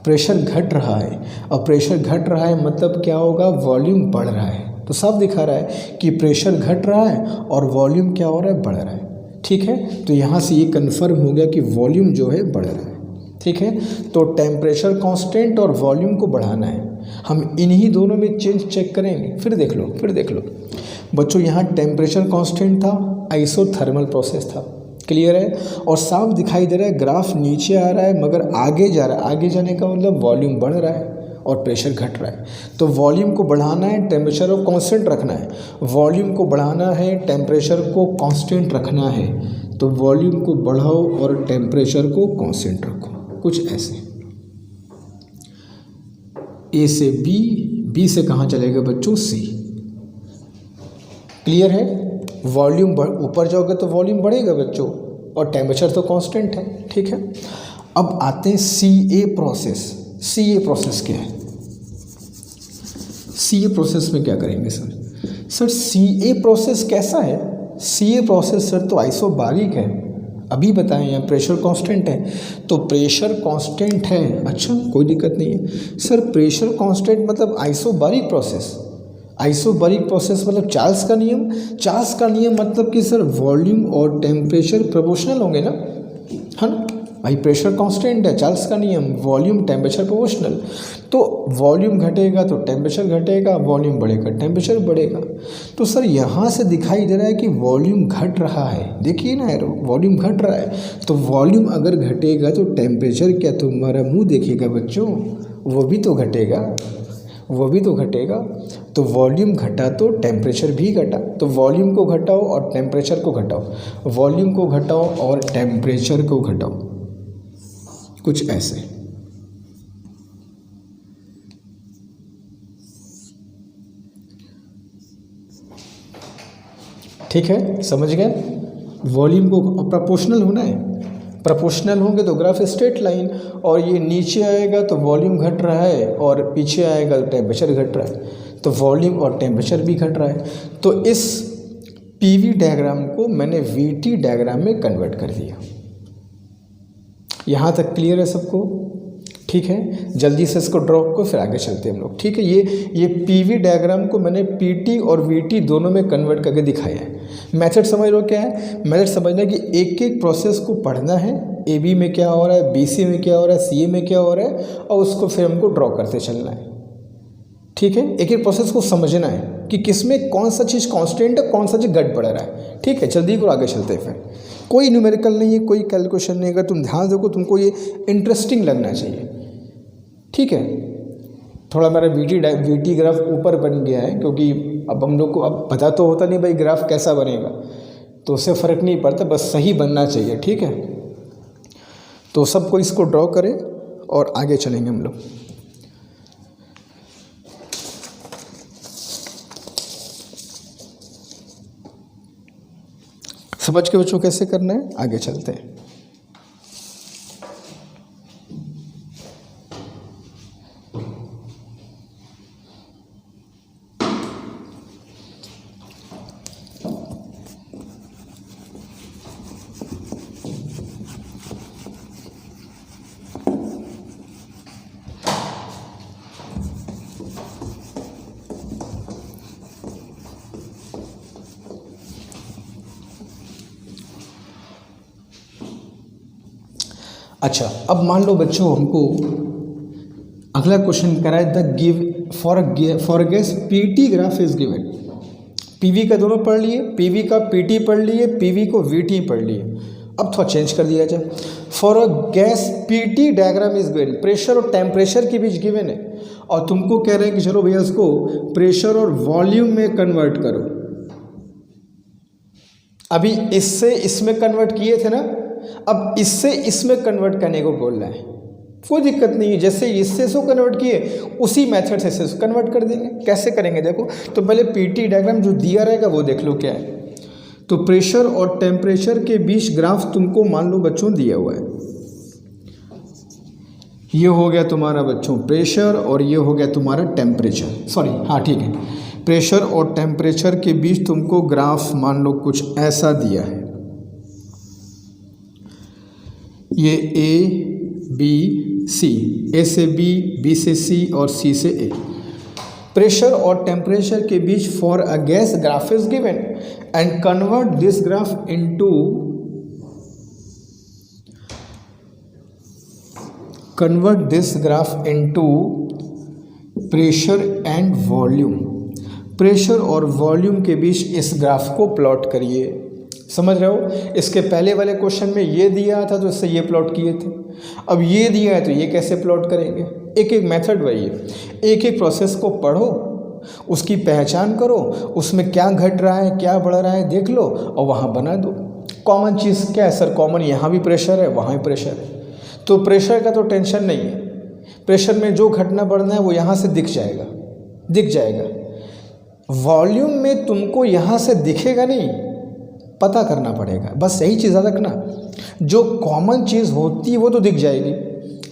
प्रेशर घट रहा है, और प्रेशर घट रहा है मतलब क्या होगा? वॉल्यूम बढ़ रहा है। तो साफ दिखा रहा है कि प्रेशर घट रहा है और वॉल्यूम क्या हो रहा है? बढ़ रहा है। ठीक है, तो यहाँ से ये कन्फर्म हो गया कि वॉल्यूम जो है बढ़ रहा है। ठीक है, तो टेम्परेचर कांस्टेंट और वॉल्यूम को बढ़ाना है। हम इन्हीं दोनों में चेंज चेक करेंगे। फिर देख लो बच्चों, यहाँ टेम्परेचर कांस्टेंट था, आइसोथर्मल प्रोसेस था। क्लियर है? और साफ दिखाई दे रहा है ग्राफ नीचे आ रहा है मगर आगे जा रहा है। आगे जाने का मतलब वॉल्यूम बढ़ रहा है और प्रेशर घट रहा है। तो वॉल्यूम को बढ़ाना है, टेम्परेचर को कांस्टेंट रखना है। वॉल्यूम को बढ़ाना है, टेम्परेचर को कांस्टेंट रखना है। तो वॉल्यूम को बढ़ाओ और टेम्परेचर को कांस्टेंट रखो, कुछ ऐसे। ए से बी, बी से कहाँ चलेगा बच्चों? सी। क्लियर है? वॉल्यूम ऊपर जाओगे तो वॉल्यूम बढ़ेगा बच्चों, और टेम्परेचर तो कांस्टेंट है। ठीक है, अब आते हैं सी A process. C A process क्या है? सी ए प्रोसेस में क्या करेंगे sir? Sir C A process कैसा है? सी ए प्रोसेस सर तो आइसोबारिक है। अभी बताएं, यहाँ प्रेशर कांस्टेंट है, तो प्रेशर कांस्टेंट है। अच्छा, कोई दिक्कत नहीं है सर। प्रेशर कांस्टेंट मतलब आइसोबारिक प्रोसेस। आइसोबारिक प्रोसेस मतलब चार्ल्स का नियम। चार्ल्स का नियम मतलब कि सर वॉल्यूम और टेम्परेचर प्रोपोर्शनल होंगे ना, है ना भाई? प्रेशर कांस्टेंट है, चार्ल्स का नियम, वॉल्यूम टेम्परेचर प्रोपोर्शनल। तो वॉल्यूम घटेगा तो टेम्परेचर घटेगा, वॉल्यूम बढ़ेगा टेम्परेचर बढ़ेगा। तो सर यहाँ से दिखाई दे रहा है कि वॉल्यूम घट रहा है। देखिए ना एरो, वॉल्यूम घट रहा है। तो वॉल्यूम अगर घटेगा तो टेम्परेचर क्या तुम्हारा मुँह देखेगा बच्चों? वो भी तो घटेगा, वो भी तो घटेगा। तो वॉल्यूम घटा तो टेम्परेचर भी घटा। तो वॉल्यूम को घटाओ और टेम्परेचर को घटाओ, वॉल्यूम को घटाओ और टेम्परेचर को घटाओ, कुछ ऐसे। ठीक है, समझ गए? वॉल्यूम को प्रोपोर्शनल होना है, प्रोपोर्शनल होंगे तो ग्राफ स्ट्रेट लाइन, और ये नीचे आएगा तो वॉल्यूम घट रहा है और पीछे आएगा तो टेम्परेचर घट रहा है। तो वॉल्यूम और टेम्परेचर भी घट रहा है। तो इस पीवी डायग्राम को मैंने वीटी डायग्राम में कन्वर्ट कर दिया। यहाँ तक क्लियर है सबको? ठीक है, जल्दी से इसको ड्रॉ को फिर आगे चलते हैं हम लोग। ठीक है, ये पीवी डायग्राम को मैंने पीटी और वीटी दोनों में कन्वर्ट करके दिखाया है। मेथड समझ लो क्या है? मेथड समझना कि एक एक प्रोसेस को पढ़ना है, ए बी में क्या हो रहा है, बी सी में क्या हो रहा है, सी ए में क्या हो रहा है, और उसको फिर हमको ड्रॉ करते चलना है। ठीक है, एक एक प्रोसेस को समझना है कि किसमें कौन सा चीज़ कांस्टेंट है, कौन सा चीज़ घट बढ़ रहा है। ठीक है, जल्दी को आगे चलते हैं। फिर कोई न्यूमेरिकल नहीं है, कोई कैलकुलेशन नहीं है। अगर तुम ध्यान देखो, तुमको ये इंटरेस्टिंग लगना चाहिए। ठीक है, थोड़ा मेरा वीटी ग्राफ ऊपर बन गया है क्योंकि अब हम लोग को अब पता तो होता नहीं भाई ग्राफ कैसा बनेगा, तो उससे फ़र्क नहीं पड़ता, बस सही बनना चाहिए। ठीक है, तो सबको इसको ड्रॉ करें और आगे चलेंगे हम लोग। समझ के बच्चों कैसे करना है, आगे चलते हैं। अच्छा, अब मान लो बच्चों हमको अगला क्वेश्चन कह रहा है the give for gas PT graph is given. PV का दोनों पढ़ लिए, पीवी का पीटी पढ़ लिए, पीवी को वीटी पढ़ लिए। अब थोड़ा चेंज कर दिया जाए। For a gas PT diagram is given, pressure और टेम्परेचर के बीच गिवन है और तुमको कह रहे हैं कि चलो भैया इसको प्रेशर और वॉल्यूम में कन्वर्ट करो। अभी इससे इसमें कन्वर्ट किए थे ना, अब इससे इसमें कन्वर्ट करने को बोल रहा है। कोई दिक्कत नहीं है, जैसे इससे इसको कन्वर्ट किए उसी मेथड से इससे कन्वर्ट कर देंगे। कैसे करेंगे देखो, तो पहले पीटी डायग्राम जो दिया रहेगा वो देख लो क्या है। तो प्रेशर और टेम्परेचर के बीच ग्राफ तुमको मान लो बच्चों दिया हुआ है। ये हो गया तुम्हारा बच्चों प्रेशर और ये हो गया तुम्हारा टेम्परेचर, सॉरी हाँ ठीक है, प्रेशर और टेम्परेचर के बीच तुमको ग्राफ मान लो कुछ ऐसा दिया है। ये ए बी सी, ए से बी, बी से सी और सी से ए। प्रेशर और टेम्परेचर के बीच for a gas graph is given and convert this graph into pressure and volume. Pressure और वॉल्यूम के बीच इस ग्राफ को प्लॉट करिए। समझ रहे हो, इसके पहले वाले क्वेश्चन में ये दिया था तो इससे ये प्लॉट किए थे, अब ये दिया है तो ये कैसे प्लॉट करेंगे। एक एक मेथड वही है, एक एक प्रोसेस को पढ़ो, उसकी पहचान करो, उसमें क्या घट रहा है क्या बढ़ रहा है देख लो और वहाँ बना दो। कॉमन चीज़ क्या है सर, कॉमन यहाँ भी प्रेशर है वहाँ भी प्रेशर है, तो प्रेशर का तो टेंशन नहीं है। प्रेशर में जो घटना बढ़ना है वो यहाँ से दिख जाएगा। वॉल्यूम में तुमको यहाँ से दिखेगा नहीं, पता करना पड़ेगा। बस यही चीज़ याद रखना, जो कॉमन चीज़ होती है वो तो दिख जाएगी।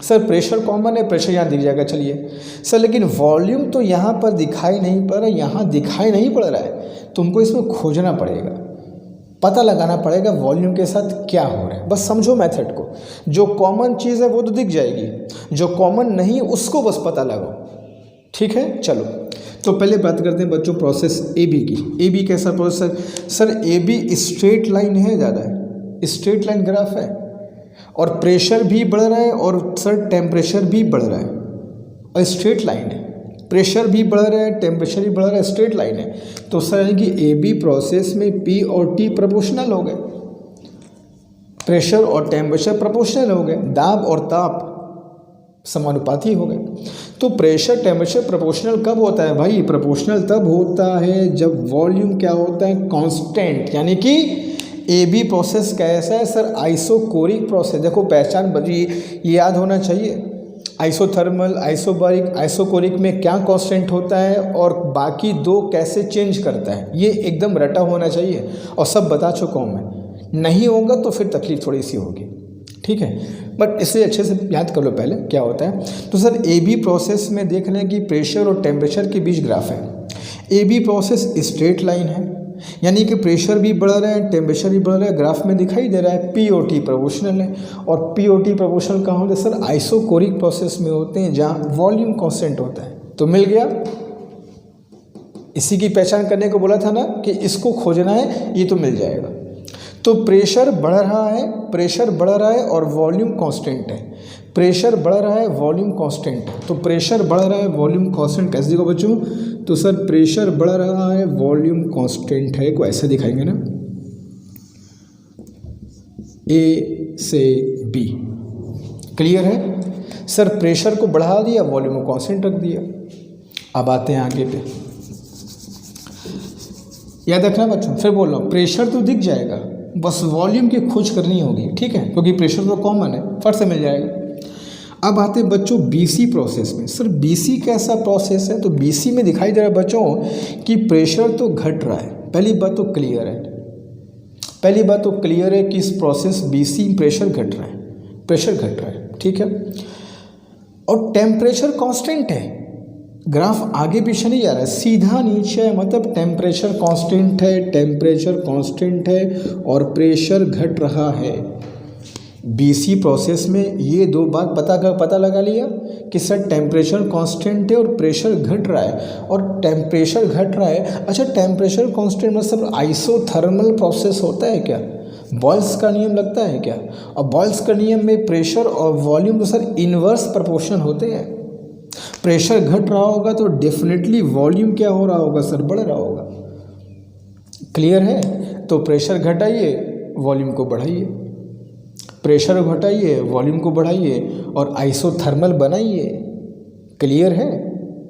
सर प्रेशर कॉमन है, प्रेशर यहाँ दिख जाएगा, चलिए सर, लेकिन वॉल्यूम तो यहाँ पर दिखाई नहीं पड़ रहा, यहाँ दिखाई नहीं पड़ रहा है, तुमको इसमें खोजना पड़ेगा, पता लगाना पड़ेगा वॉल्यूम के साथ क्या हो रहा है। बस समझो मेथड को, जो कॉमन चीज़ है वो तो दिख जाएगी, जो कॉमन नहीं उसको बस पता लगाओ। ठीक है, चलो तो पहले बात करते हैं बच्चों प्रोसेस ए बी की। ए बी कैसा process sir, A be straight line है, ज़्यादा है, स्ट्रेट लाइन ग्राफ है और प्रेशर भी बढ़ रहा है और सर टेम्परेचर भी बढ़ रहा है और स्ट्रेट लाइन है। प्रेशर भी बढ़ रहा है, टेम्परेचर भी बढ़ रहा है, स्ट्रेट लाइन है। तो सर यानी कि ए बी प्रोसेस में पी और टी प्रोपोर्शनल हो गए, प्रेशर और टेम्परेचर प्रोपोर्शनल हो गए, दाब और ताप समानुपाती हो गए। तो प्रेशर टेम्परेचर प्रोपोर्शनल कब होता है भाई, प्रोपोर्शनल तब होता है जब वॉल्यूम क्या होता है कांस्टेंट। यानी कि ए बी प्रोसेस कैसा है सर, आइसोकोरिक प्रोसेस। देखो पहचान बदली, ये याद होना चाहिए, आइसोथर्मल, आइसोबारिक, आइसोकोरिक में क्या कांस्टेंट होता है और बाकी दो कैसे चेंज करता है, ये एकदम रटा होना चाहिए और सब बता चुका हूँ मैं। नहीं होगा तो फिर तकलीफ थोड़ी सी होगी, ठीक है, बट इसे अच्छे से याद कर लो पहले क्या होता है। तो सर ए बी प्रोसेस में देख लें कि प्रेशर और टेम्परेचर के बीच ग्राफ है। A B process straight line है, यानी कि प्रेशर भी बढ़ रहा है, टेम्परेचर भी बढ़ रहा है, ग्राफ में दिखाई दे रहा है। पी ओ टी प्रोपोर्शनल है और पी ओ टी प्रोपोर्शनल कहाँ होते हैं सर, आइसोकोरिक प्रोसेस में होते हैं जहाँ वॉल्यूम कांस्टेंट होता है। तो मिल गया, इसी की पहचान करने को बोला था ना कि इसको खोजना है, ये तो मिल जाएगा। तो प्रेशर बढ़ रहा है और वॉल्यूम कांस्टेंट है, प्रेशर बढ़ रहा है वॉल्यूम कांस्टेंट है। तो प्रेशर बढ़ रहा है वॉल्यूम कांस्टेंट कैसे देखो बच्चों, तो सर प्रेशर बढ़ रहा है वॉल्यूम कांस्टेंट है को ऐसे दिखाएंगे ना, ए से बी। क्लियर है सर, प्रेशर को बढ़ा दिया वॉल्यूम को कांस्टेंट रख दिया। अब आते हैं आगे पे, याद रखना बच्चों, फिर बोल रहा हूँ प्रेशर तो दिख जाएगा, बस वॉल्यूम की खोज करनी होगी, ठीक है, क्योंकि प्रेशर तो कॉमन है, फट से मिल जाएगा। अब आते हैं बच्चों बीसी प्रोसेस में। सर बीसी कैसा प्रोसेस है, तो बीसी में दिखाई दे रहा है बच्चों कि प्रेशर तो घट रहा है। पहली बात तो क्लियर है, कि इस प्रोसेस बीसी प्रेशर घट रहा है, ठीक है, और टेम्परेचर कांस्टेंट है। ग्राफ आगे पीछे नहीं जा रहा है, सीधा नीचे है, मतलब टेम्परेचर कांस्टेंट है और प्रेशर घट रहा है। बीसी प्रोसेस में ये दो बात पता लगा लिया कि सर टेम्परेचर कांस्टेंट है और प्रेशर घट रहा है, और टेम्परेचर घट रहा है। अच्छा, टेम्परेचर कांस्टेंट मतलब आइसोथर्मल प्रोसेस होता है क्या, बॉयल्स का नियम लगता है क्या, और बॉयल्स का नियम में प्रेशर और वॉल्यूम तो सर इन्वर्स प्रोपोर्शन होते हैं। प्रेशर घट रहा होगा तो डेफिनेटली वॉल्यूम क्या हो रहा होगा सर, बढ़ रहा होगा। क्लियर है? तो प्रेशर घटाइए, वॉल्यूम को बढ़ाइए, प्रेशर घटाइए, वॉल्यूम को बढ़ाइए और आइसोथर्मल बनाइए। क्लियर है?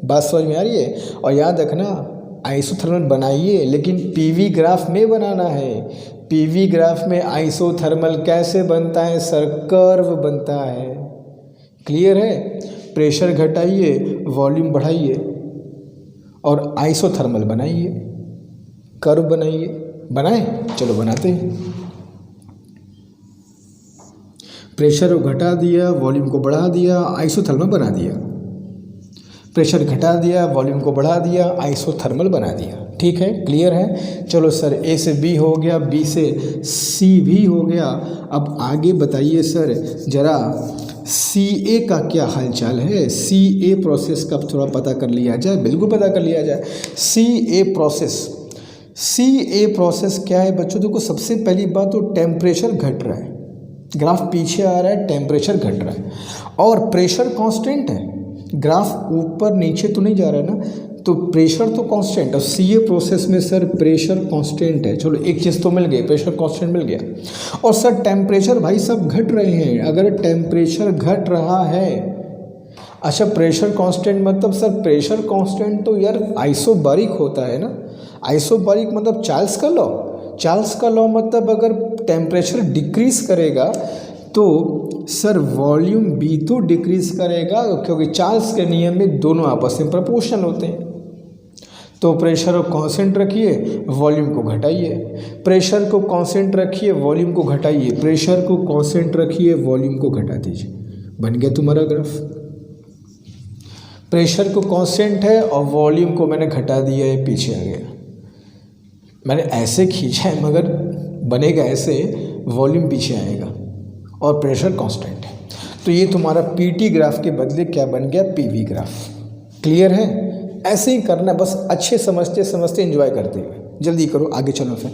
बात समझ में आ रही है? और याद रखना, आइसोथर्मल बनाइए लेकिन पीवी ग्राफ में बनाना है। पीवी ग्राफ में आइसोथर्मल कैसे बनता है सर? कर्व बनता है। क्लियर है? प्रेशर घटाइए, वॉल्यूम बढ़ाइए और आइसोथर्मल बनाइए, कर्व बनाइए। बनाए? चलो बनाते हैं। प्रेशर को घटा दिया, वॉल्यूम को बढ़ा दिया, आइसोथर्मल बना दिया। प्रेशर घटा दिया, वॉल्यूम को बढ़ा दिया, आइसोथर्मल बना दिया। ठीक है? क्लियर है? चलो सर, ए से बी हो गया, बी से सी भी हो गया। अब आगे बताइए सर जरा, सी ए का क्या हालचाल है? सी ए प्रोसेस का थोड़ा पता कर लिया जाए। बिल्कुल पता कर लिया जाए। सी ए प्रोसेस क्या है बच्चों? देखो, सबसे पहली बात तो टेम्परेचर घट रहा है, ग्राफ पीछे आ रहा है, टेम्परेचर घट रहा है और प्रेशर कांस्टेंट है। ग्राफ ऊपर नीचे तो नहीं जा रहा है ना, तो प्रेशर तो कांस्टेंट है। सीए प्रोसेस में सर प्रेशर कांस्टेंट है। चलो एक चीज़ तो मिल गई, प्रेशर कांस्टेंट मिल गया। और सर टेम्परेचर भाई सब घट रहे हैं। अगर टेम्परेचर घट रहा है, अच्छा प्रेशर कांस्टेंट मतलब सर प्रेशर कांस्टेंट तो यार आइसोबारिक होता है ना। आइसोबारिक मतलब चार्ल्स का लॉ। चार्ल्स का लॉ मतलब अगर टेम्परेचर डिक्रीज करेगा तो सर वॉल्यूम भी तो डिक्रीज करेगा, क्योंकि चार्ल्स के नियम में दोनों आपस में प्रोपोर्शनल होते हैं। तो प्रेशर को कांस्टेंट रखिए, वॉल्यूम को घटाइए, प्रेशर को कांस्टेंट रखिए, वॉल्यूम को घटाइए, प्रेशर को कांस्टेंट रखिए, वॉल्यूम को घटा दीजिए। बन गया तुम्हारा ग्राफ। प्रेशर को कांस्टेंट है और वॉल्यूम को मैंने घटा दिया है, पीछे आ गया। मैंने ऐसे खींचा है मगर बनेगा ऐसे, वॉल्यूम पीछे आएगा और प्रेशर कांस्टेंट है। तो ये तुम्हारा पीटी ग्राफ के बदले क्या बन गया? PV graph. क्लियर है? ऐसे ही करना, बस अच्छे समझते समझते एंजॉय करते हुए। जल्दी करो, आगे चलो फिर।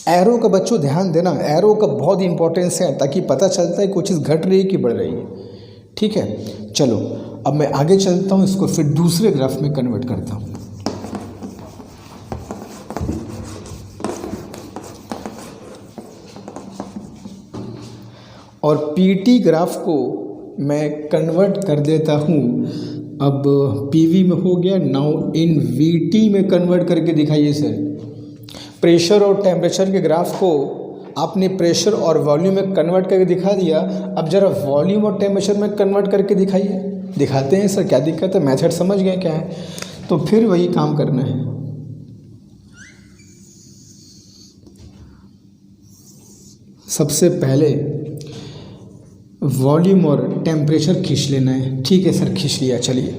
एरो का बच्चों ध्यान देना, एरो का बहुत इंपॉर्टेंस है, ताकि पता चलता है कोई चीज़ घट रही है कि बढ़ रही है। ठीक है? चलो अब मैं आगे चलता हूँ, इसको फिर दूसरे ग्राफ में कन्वर्ट करता हूँ। और पीटी ग्राफ को मैं कन्वर्ट कर देता हूँ। अब पीवी में हो गया, नाउ इन वीटी में कन्वर्ट करके दिखाइए सर। प्रेशर और टेम्परेचर के ग्राफ को आपने प्रेशर और वॉल्यूम में कन्वर्ट करके दिखा दिया। अब जरा वॉल्यूम और टेम्परेचर में कन्वर्ट करके दिखाइए। दिखाते हैं सर, क्या दिक्कत है? मेथड समझ गए क्या है? तो फिर वही काम करना है। सबसे पहले वॉल्यूम और टेम्परेचर खींच लेना है। ठीक है सर, खींच लिया। चलिए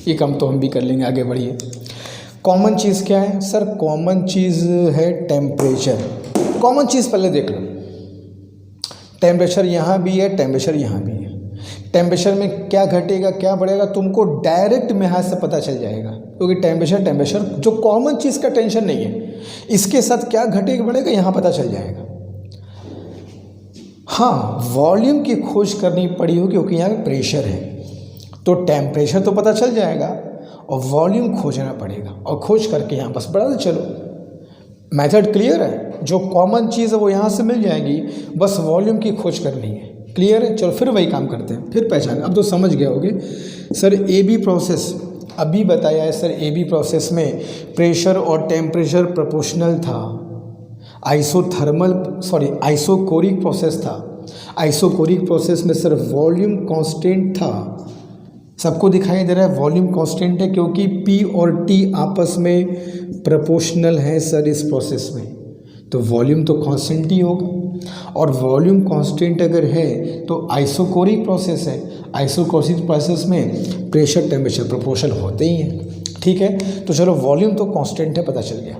ये काम तो हम भी कर लेंगे, आगे बढ़िए। कॉमन चीज़ क्या है सर? कॉमन चीज़ है टेम्परेचर। कॉमन चीज़ पहले देख लो। टेम्परेचर यहाँ भी है, टेम्परेचर यहाँ भी है। टेम्परेचर में क्या घटेगा क्या बढ़ेगा तुमको डायरेक्ट में हाथ से पता चल जाएगा, क्योंकि टेम्परेचर जो कॉमन चीज़ का टेंशन नहीं है, इसके साथ क्या घटेगा बढ़ेगा यहाँ पता चल जाएगा। हाँ, वॉल्यूम की खोज करनी पड़ी होगी क्योंकि यहाँ पे प्रेशर है, तो टेम्परेचर तो पता चल जाएगा और वॉल्यूम खोजना पड़ेगा, और खोज करके यहाँ बस बढ़ा दो। चलो मेथड क्लियर है। जो कॉमन चीज़ है वो यहाँ से मिल जाएगी, बस वॉल्यूम की खोज करनी है। क्लियर है? चलो फिर वही काम करते हैं, फिर पहचान। अब तो समझ गए होगे सर। ए बी प्रोसेस अभी बताया है सर। ए बी प्रोसेस में प्रेशर और टेम्परेचर प्रोपोर्शनल था। आइसोकोरिक प्रोसेस था। आइसोकोरिक प्रोसेस में सर वॉल्यूम कांस्टेंट था। सबको दिखाई दे रहा है वॉल्यूम कांस्टेंट है, क्योंकि P और T आपस में प्रोपोर्शनल है सर इस प्रोसेस में, तो वॉल्यूम तो कांस्टेंट ही होगा। और वॉल्यूम कांस्टेंट अगर है तो आइसोकोरिक प्रोसेस है। आइसोकोरिक प्रोसेस में प्रेशर टेम्परेचर प्रोपोर्शनल होते ही हैं। ठीक है? तो चलो वॉल्यूम तो कांस्टेंट है, पता चल गया।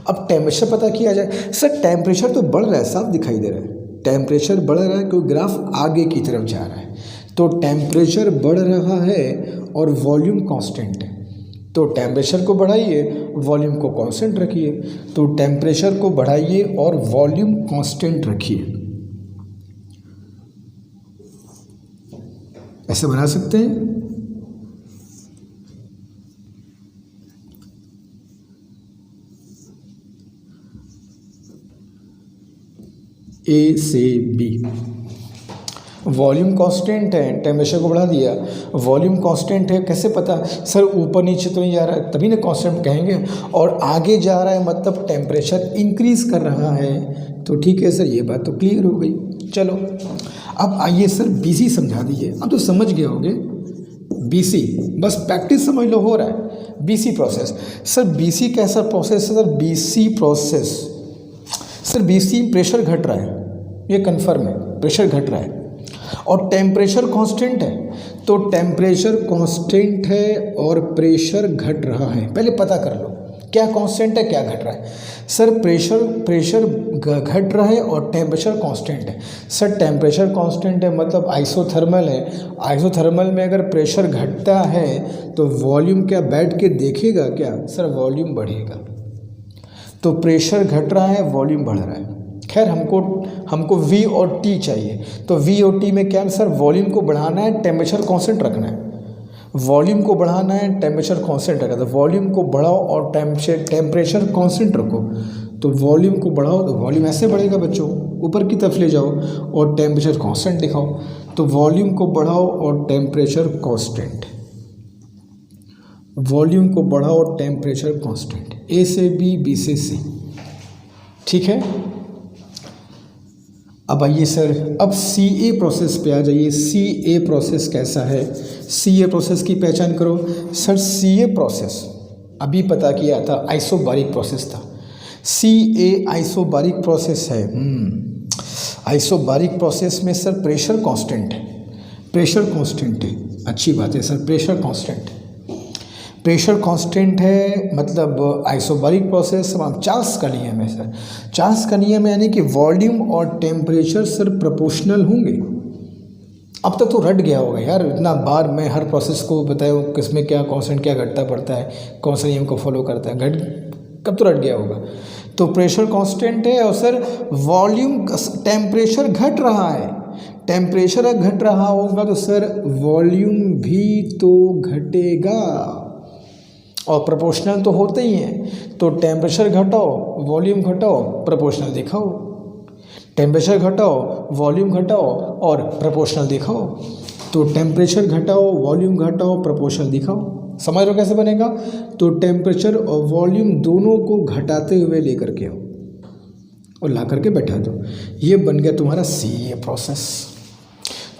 अब टेम्परेचर पता किया जाए। सर टेम्परेचर तो बढ़ रहा है, साफ दिखाई दे रहा है। टेम्परेचर बढ़ रहा है क्योंकि ग्राफ आगे की तरफ जा रहा है, तो टेम्परेचर बढ़ रहा है और वॉल्यूम कांस्टेंट है। तो टेम्परेचर को बढ़ाइए, वॉल्यूम को कांस्टेंट रखिए। तो टेम्परेचर को बढ़ाइए और वॉल्यूम कांस्टेंट रखिए। ऐसे बना सकते हैं। ए से बी, वॉल्यूम कांस्टेंट है, टेम्परेचर को बढ़ा दिया, वॉल्यूम कांस्टेंट है। कैसे पता सर? ऊपर नीचे तो नहीं जा रहा है, तभी ना कांस्टेंट कहेंगे। और आगे जा रहा है मतलब टेम्परेचर इंक्रीज कर रहा है। तो ठीक है सर, ये बात तो क्लियर हो गई। चलो अब आइए सर बीसी समझा दीजिए। अब तो समझ गए होगे बीसी, बस प्रैक्टिस समझ लो, हो रहा है। बीसी प्रोसेस, सर बीसी कैसा प्रोसेस है? Sir BC process, sir BC pressure घट रहा है, ये कन्फर्म है, प्रेशर घट रहा है और टेम्परेचर कांस्टेंट है। तो टेम्परेचर कांस्टेंट है और प्रेशर घट रहा है। पहले पता कर लो क्या कांस्टेंट है क्या घट रहा है। सर प्रेशर घट रहा है और टेम्परेचर कांस्टेंट है। सर टेम्परेचर कांस्टेंट है मतलब आइसोथर्मल है। आइसोथर्मल में अगर प्रेशर घटता है तो वॉल्यूम क्या बैठ के देखेगा क्या? सर वॉल्यूम बढ़ेगा। तो प्रेशर घट रहा है, वॉल्यूम बढ़ रहा है। खैर हमको V और T चाहिए। तो V और T में क्या है सर? वॉल्यूम को बढ़ाना है, टेम्परेचर कांस्टेंट रखना है। वॉल्यूम को बढ़ाना है, टेम्परेचर कांस्टेंट रखना है। तो वॉल्यूम को बढ़ाओ और टेम्परेचर कांस्टेंट रखो। तो वॉल्यूम को बढ़ाओ तो वॉल्यूम ऐसे बढ़ेगा बच्चों, ऊपर की तरफ ले जाओ और टेम्परेचर कांस्टेंट दिखाओ। तो वॉल्यूम को बढ़ाओ और टेम्परेचर कांस्टेंट, वॉल्यूम को बढ़ाओ और टेम्परेचर कांस्टेंट। ए से बी, बी से सी, ठीक है। अब आइए सर, अब सी ए प्रोसेस पे आ जाइए। सी ए प्रोसेस कैसा है? सी ए प्रोसेस की पहचान करो। सर सी ए प्रोसेस अभी पता किया था, आइसोबारिक प्रोसेस था। सी ए आइसोबारिक प्रोसेस है। आइसोबारिक प्रोसेस में सर प्रेशर कांस्टेंट है, प्रेशर कांस्टेंट है, अच्छी बात है सर, प्रेशर कांस्टेंट है। प्रेशर कांस्टेंट है मतलब आइसोबारिक प्रोसेस। अब चार्ल्स का नियम है सर, चार्ल्स का नियम यानी कि वॉल्यूम और टेम्परेचर सर प्रोपोर्शनल होंगे। अब तक तो रट गया होगा यार, इतना बार मैं हर प्रोसेस को बताया किसमें क्या कांस्टेंट क्या घटता पड़ता है, कौन सा नियम को फॉलो करता है, कब तो रट गया होगा। तो प्रेशर कांस्टेंट है और सर वॉल्यूम टेम्परेचर घट रहा है। टेम्परेचर घट रहा होगा तो सर वॉल्यूम भी तो घटेगा और प्रोपोर्शनल तो होते ही हैं। तो टेम्परेचर घटाओ, वॉल्यूम घटाओ, प्रोपोर्शनल दिखाओ। टेम्परेचर घटाओ, वॉल्यूम घटाओ और प्रोपोर्शनल दिखाओ। तो टेम्परेचर घटाओ, वॉल्यूम घटाओ, प्रोपोर्शनल दिखाओ। समझ लो कैसे बनेगा? तो टेम्परेचर और वॉल्यूम दोनों को घटाते हुए लेकर के आओ और ला करके बैठा दो। ये बन गया तुम्हारा सी ए प्रोसेस।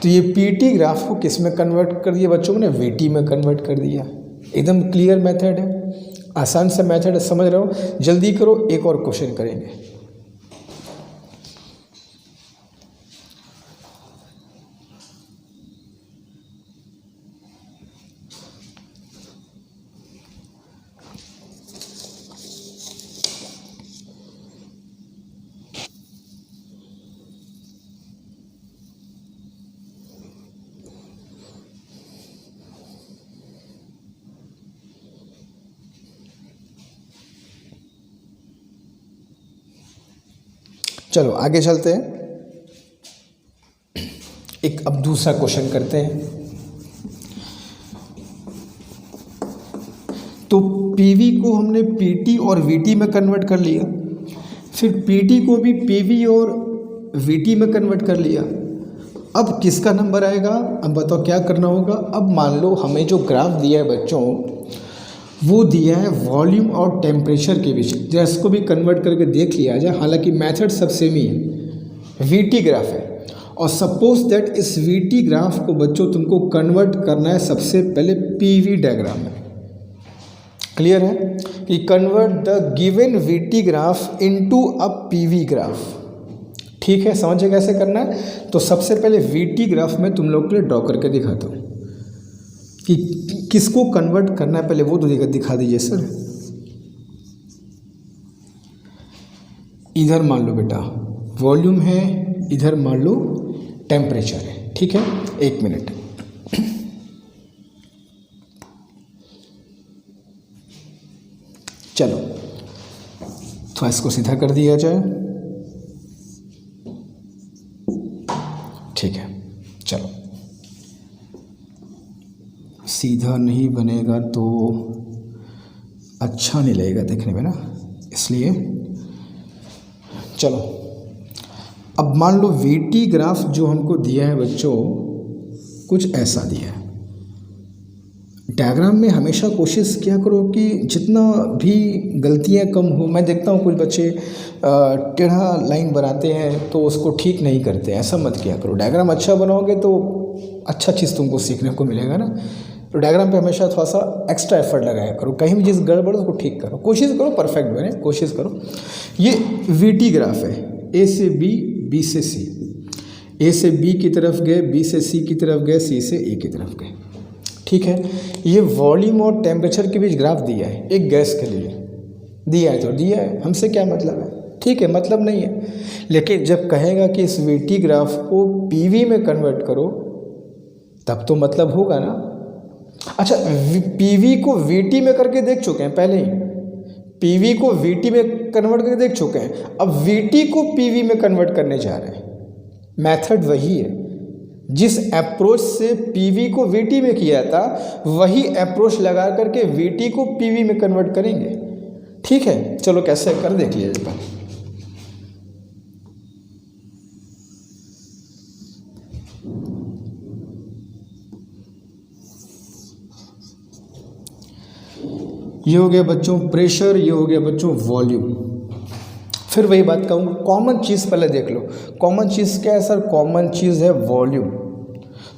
तो ये पीटी ग्राफ को किस में कन्वर्ट कर दिया बच्चों ने? वीटी में कन्वर्ट कर दिया। एकदम क्लियर मेथड है, आसान सा मेथड है, समझ रहे हो? जल्दी करो, एक और क्वेश्चन करेंगे। चलो आगे चलते हैं, एक अब दूसरा क्वेश्चन करते हैं। तो पीवी को हमने पीटी और वीटी में कन्वर्ट कर लिया, फिर पीटी को भी पीवी और वीटी में कन्वर्ट कर लिया। अब किसका नंबर आएगा? अब बताओ क्या करना होगा। अब मान लो हमें जो ग्राफ दिया है बच्चों, वो दिया है वॉल्यूम और टेम्परेचर के बीच, जरा इसको भी कन्वर्ट करके देख लिया जाए। हालांकि मेथड सब सेम ही है, वीटी ग्राफ है। और सपोज दैट इस वीटी ग्राफ को बच्चों तुमको कन्वर्ट करना है सबसे पहले पीवी डायग्राम में। क्लियर है कि convert the given VT graph into a PV graph. ठीक है, समझे कैसे करना है? तो सबसे पहले वीटी ग्राफ में तुम लोग के लिए ड्रॉ करके दिखाता हूँ कि किसको कन्वर्ट करना है, पहले वो तो दिखा दीजिए सर। इधर मान लो बेटा वॉल्यूम है, इधर मान लो टेम्परेचर है। ठीक है, एक मिनट। चलो थोड़ा इसको सीधा कर दिया जाए, ठीक है। चलो सीधा नहीं बनेगा तो अच्छा नहीं लगेगा देखने में ना, इसलिए चलो अब मान लो वीटी ग्राफ जो हमको दिया है बच्चों कुछ ऐसा दिया है। डायग्राम में हमेशा कोशिश किया करो कि जितना भी गलतियां कम हो। मैं देखता हूँ कुछ बच्चे टेढ़ा लाइन बनाते हैं तो उसको ठीक नहीं करते, ऐसा मत किया करो। डायग्राम अच्छा बनाओगे तो अच्छा चीज़ तुमको सीखने को मिलेगा ना। तो डायग्राम पे हमेशा थोड़ा सा एक्स्ट्रा एफर्ट लगाया करो, कहीं भी जिस गड़बड़ उसको ठीक करो, कोशिश करो परफेक्ट बने, कोशिश करो। ये वीटी ग्राफ है, ए से बी, बी से सी, ए से बी की तरफ गए, बी से सी की तरफ गए, सी से ए की तरफ गए, ठीक है। ये वॉल्यूम और टेम्परेचर के बीच ग्राफ दिया है, एक गैस के लिए दिया है तो दिया है, हमसे क्या मतलब है, ठीक है, मतलब नहीं है। लेकिन जब कहेगा कि इस वीटी ग्राफ को पीवी में कन्वर्ट करो तब तो मतलब होगा ना। अच्छा, पीवी को वीटी में करके देख चुके हैं पहले ही, पीवी को वीटी में कन्वर्ट करके देख चुके हैं, अब वीटी को पीवी में कन्वर्ट करने जा रहे हैं। मेथड वही है, जिस अप्रोच से पीवी को वीटी में किया था वही अप्रोच लगा करके वीटी को पीवी में कन्वर्ट करेंगे, ठीक है। चलो कैसे कर देख लीजिए। ये हो गया बच्चों प्रेशर, ये हो गया बच्चों वॉल्यूम। फिर वही बात कहूँगा, कॉमन चीज़ पहले देख लो। कॉमन चीज़ क्या है सर? कॉमन चीज़ है वॉल्यूम।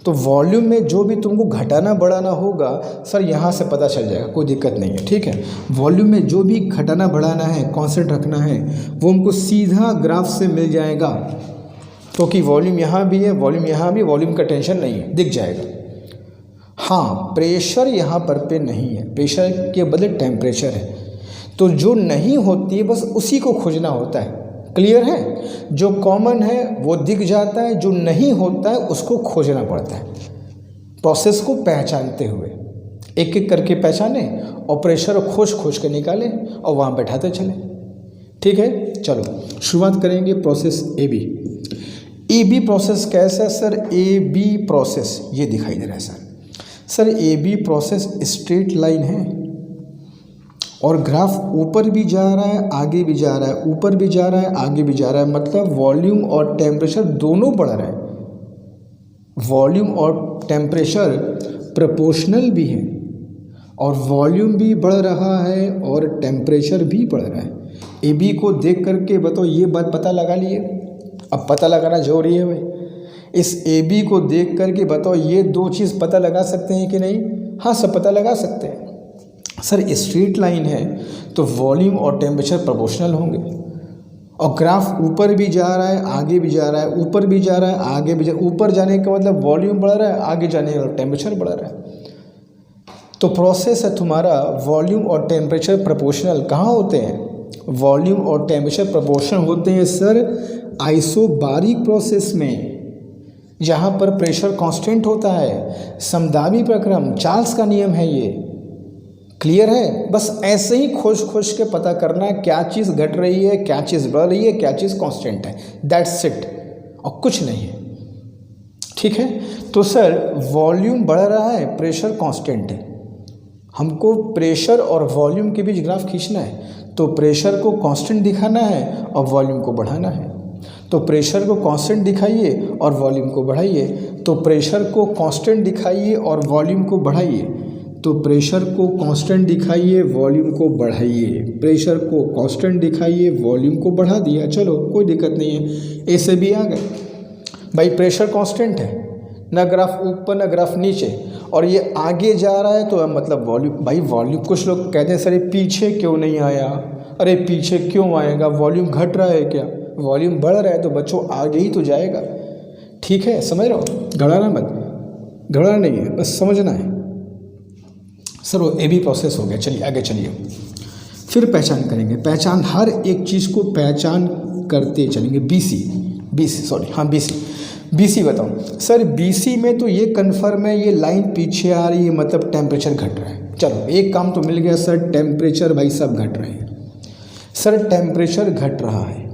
तो वॉल्यूम में जो भी तुमको घटाना बढ़ाना होगा सर यहाँ से पता चल जाएगा, कोई दिक्कत नहीं है, ठीक है। वॉल्यूम में जो भी घटाना बढ़ाना है, कांस्टेंट रखना है, वो हमको सीधा ग्राफ से मिल जाएगा, क्योंकि वॉल्यूम यहाँ भी है, वॉल्यूम यहाँ भी, वॉल्यूम का टेंशन नहीं है, दिख जाएगा। हाँ, प्रेशर यहाँ पर पे नहीं है, प्रेशर के बदले टेम्परेचर है, तो जो नहीं होती है बस उसी को खोजना होता है। क्लियर है? जो कॉमन है वो दिख जाता है, जो नहीं होता है उसको खोजना पड़ता है। प्रोसेस को पहचानते हुए एक एक करके पहचाने और प्रेशर खोज खोज के निकालें और वहाँ बैठाते चलें, ठीक है। चलो शुरुआत करेंगे process A B. A B process कैसा है सर? ए बी प्रोसेस ये दिखाई दे रहा है sir A B process straight line है और ग्राफ ऊपर भी जा रहा है, आगे भी जा रहा है, ऊपर भी जा रहा है, आगे भी जा रहा है, मतलब वॉल्यूम और टेम्परेचर दोनों बढ़ रहा है। वॉल्यूम और टेम्परेचर प्रोपोर्शनल भी है और वॉल्यूम भी बढ़ रहा है और टेम्परेचर भी बढ़ रहा है। ए बी को देख करके बताओ, ये बात पता लगा लिए। अब पता लगाना जरूरी है भाई। इस ए बी को देख करके बताओ, ये दो चीज़ पता लगा सकते हैं कि नहीं? हाँ, सब पता लगा सकते हैं सर। स्ट्रेट लाइन है तो वॉल्यूम और टेम्परेचर प्रोपोर्शनल होंगे और ग्राफ ऊपर भी जा रहा है, आगे भी जा रहा है, ऊपर भी जा रहा है, आगे भी जा रहा है। ऊपर जाने का मतलब वॉल्यूम बढ़ रहा है, आगे जाने का टेम्परेचर बढ़ रहा है। तो प्रोसेस है तुम्हारा वॉल्यूम और टेम्परेचर प्रोपोर्शनल कहाँ होते हैं? वॉल्यूम और टेम्परेचर प्रोपोर्शनल होते हैं सर आइसोबारिक प्रोसेस में, जहाँ पर प्रेशर कांस्टेंट होता है। समदाबी प्रक्रम, चार्ल्स का नियम है ये। क्लियर है? बस ऐसे ही खोज खोज के पता करना क्या चीज़ घट रही है, क्या चीज़ बढ़ रही है, क्या चीज़ कांस्टेंट है, दैट्स इट, और कुछ नहीं है, ठीक है। तो सर वॉल्यूम बढ़ रहा है, प्रेशर कांस्टेंट है। हमको प्रेशर और वॉल्यूम के बीच ग्राफ खींचना है, तो प्रेशर को कांस्टेंट दिखाना है और वॉल्यूम को बढ़ाना है। तो प्रेशर को कांस्टेंट दिखाइए और वॉल्यूम को बढ़ाइए, तो प्रेशर को कांस्टेंट दिखाइए और वॉल्यूम को बढ़ाइए, तो प्रेशर को कांस्टेंट दिखाइए, वॉल्यूम को बढ़ाइए, प्रेशर को कांस्टेंट दिखाइए, वॉल्यूम को बढ़ा दिया। चलो कोई दिक्कत नहीं है, ए से बी आ गए भाई। प्रेशर कांस्टेंट है, ना ग्राफ ऊपर ना ग्राफ नीचे, और ये आगे जा रहा है तो मतलब वॉल्यूम। भाई वॉल्यूम, कुछ लोग कहते हैं सर ये पीछे क्यों नहीं आया? अरे पीछे क्यों आएगा? वॉल्यूम घट रहा है क्या? वॉल्यूम बढ़ रहा है तो बच्चों आगे ही तो जाएगा, ठीक है, समझ रहे हो? घबराना मत, घबराना नहीं है, बस समझना है सर। वो ए बी प्रोसेस हो गया। चलिए आगे चलिए, फिर पहचान करेंगे। पहचान, हर एक चीज़ को पहचान करते चलेंगे। बीसी बताओ सर। बीसी में तो ये कन्फर्म है, ये लाइन पीछे आ रही है, मतलब टेम्परेचर घट रहा है। चलो एक काम तो मिल गया सर, टेम्परेचर भाई सब घट रहे हैं सर, टेम्परेचर घट रहा है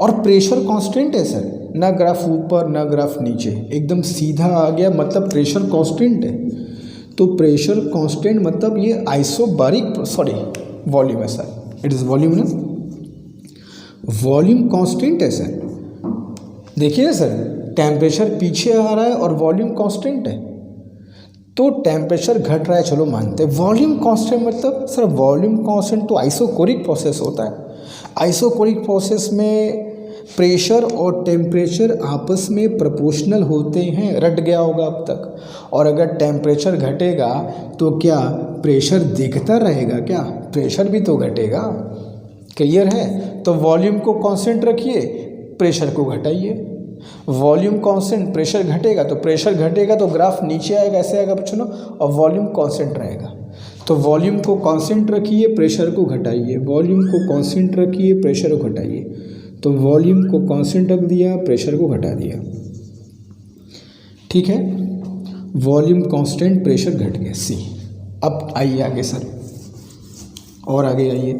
और प्रेशर कांस्टेंट है सर, ना ग्राफ ऊपर ना ग्राफ नीचे, एकदम सीधा आ गया, मतलब प्रेशर कांस्टेंट है। तो प्रेशर कांस्टेंट मतलब ये आइसोबारिक वॉल्यूम है सर, इट इज़ वॉल्यूम ना, वॉल्यूम कांस्टेंट है सर। देखिए ना सर, टेम्परेचर पीछे आ रहा है और वॉल्यूम कांस्टेंट है, तो टेम्परेचर घट रहा है, चलो मानते हैं। वॉल्यूम कांस्टेंट मतलब सर, वॉल्यूम कांस्टेंट तो आइसोकोरिक प्रोसेस होता है। आइसोकोरिक प्रोसेस में प्रेशर और टेम्परेचर आपस में प्रोपोर्शनल होते हैं, रट गया होगा अब तक। और अगर टेम्परेचर घटेगा तो क्या प्रेशर दिखता रहेगा क्या? प्रेशर भी तो घटेगा। क्लियर है? तो वॉल्यूम को कांस्टेंट रखिए, प्रेशर को घटाइए। वॉल्यूम कांस्टेंट, प्रेशर घटेगा, तो प्रेशर घटेगा तो ग्राफ नीचे आएगा, ऐसे आएगा बच्चों, और वॉल्यूम कांस्टेंट रहेगा। तो वॉल्यूम को कांस्टेंट रखिए, प्रेशर को घटाइए, वॉल्यूम को कांस्टेंट रखिए, प्रेशर को घटाइए। तो वॉल्यूम को कांस्टेंट रख दिया, प्रेशर को घटा दिया, ठीक है। वॉल्यूम कांस्टेंट, प्रेशर घट गया, सी। अब आइए आगे सर, और आगे आइए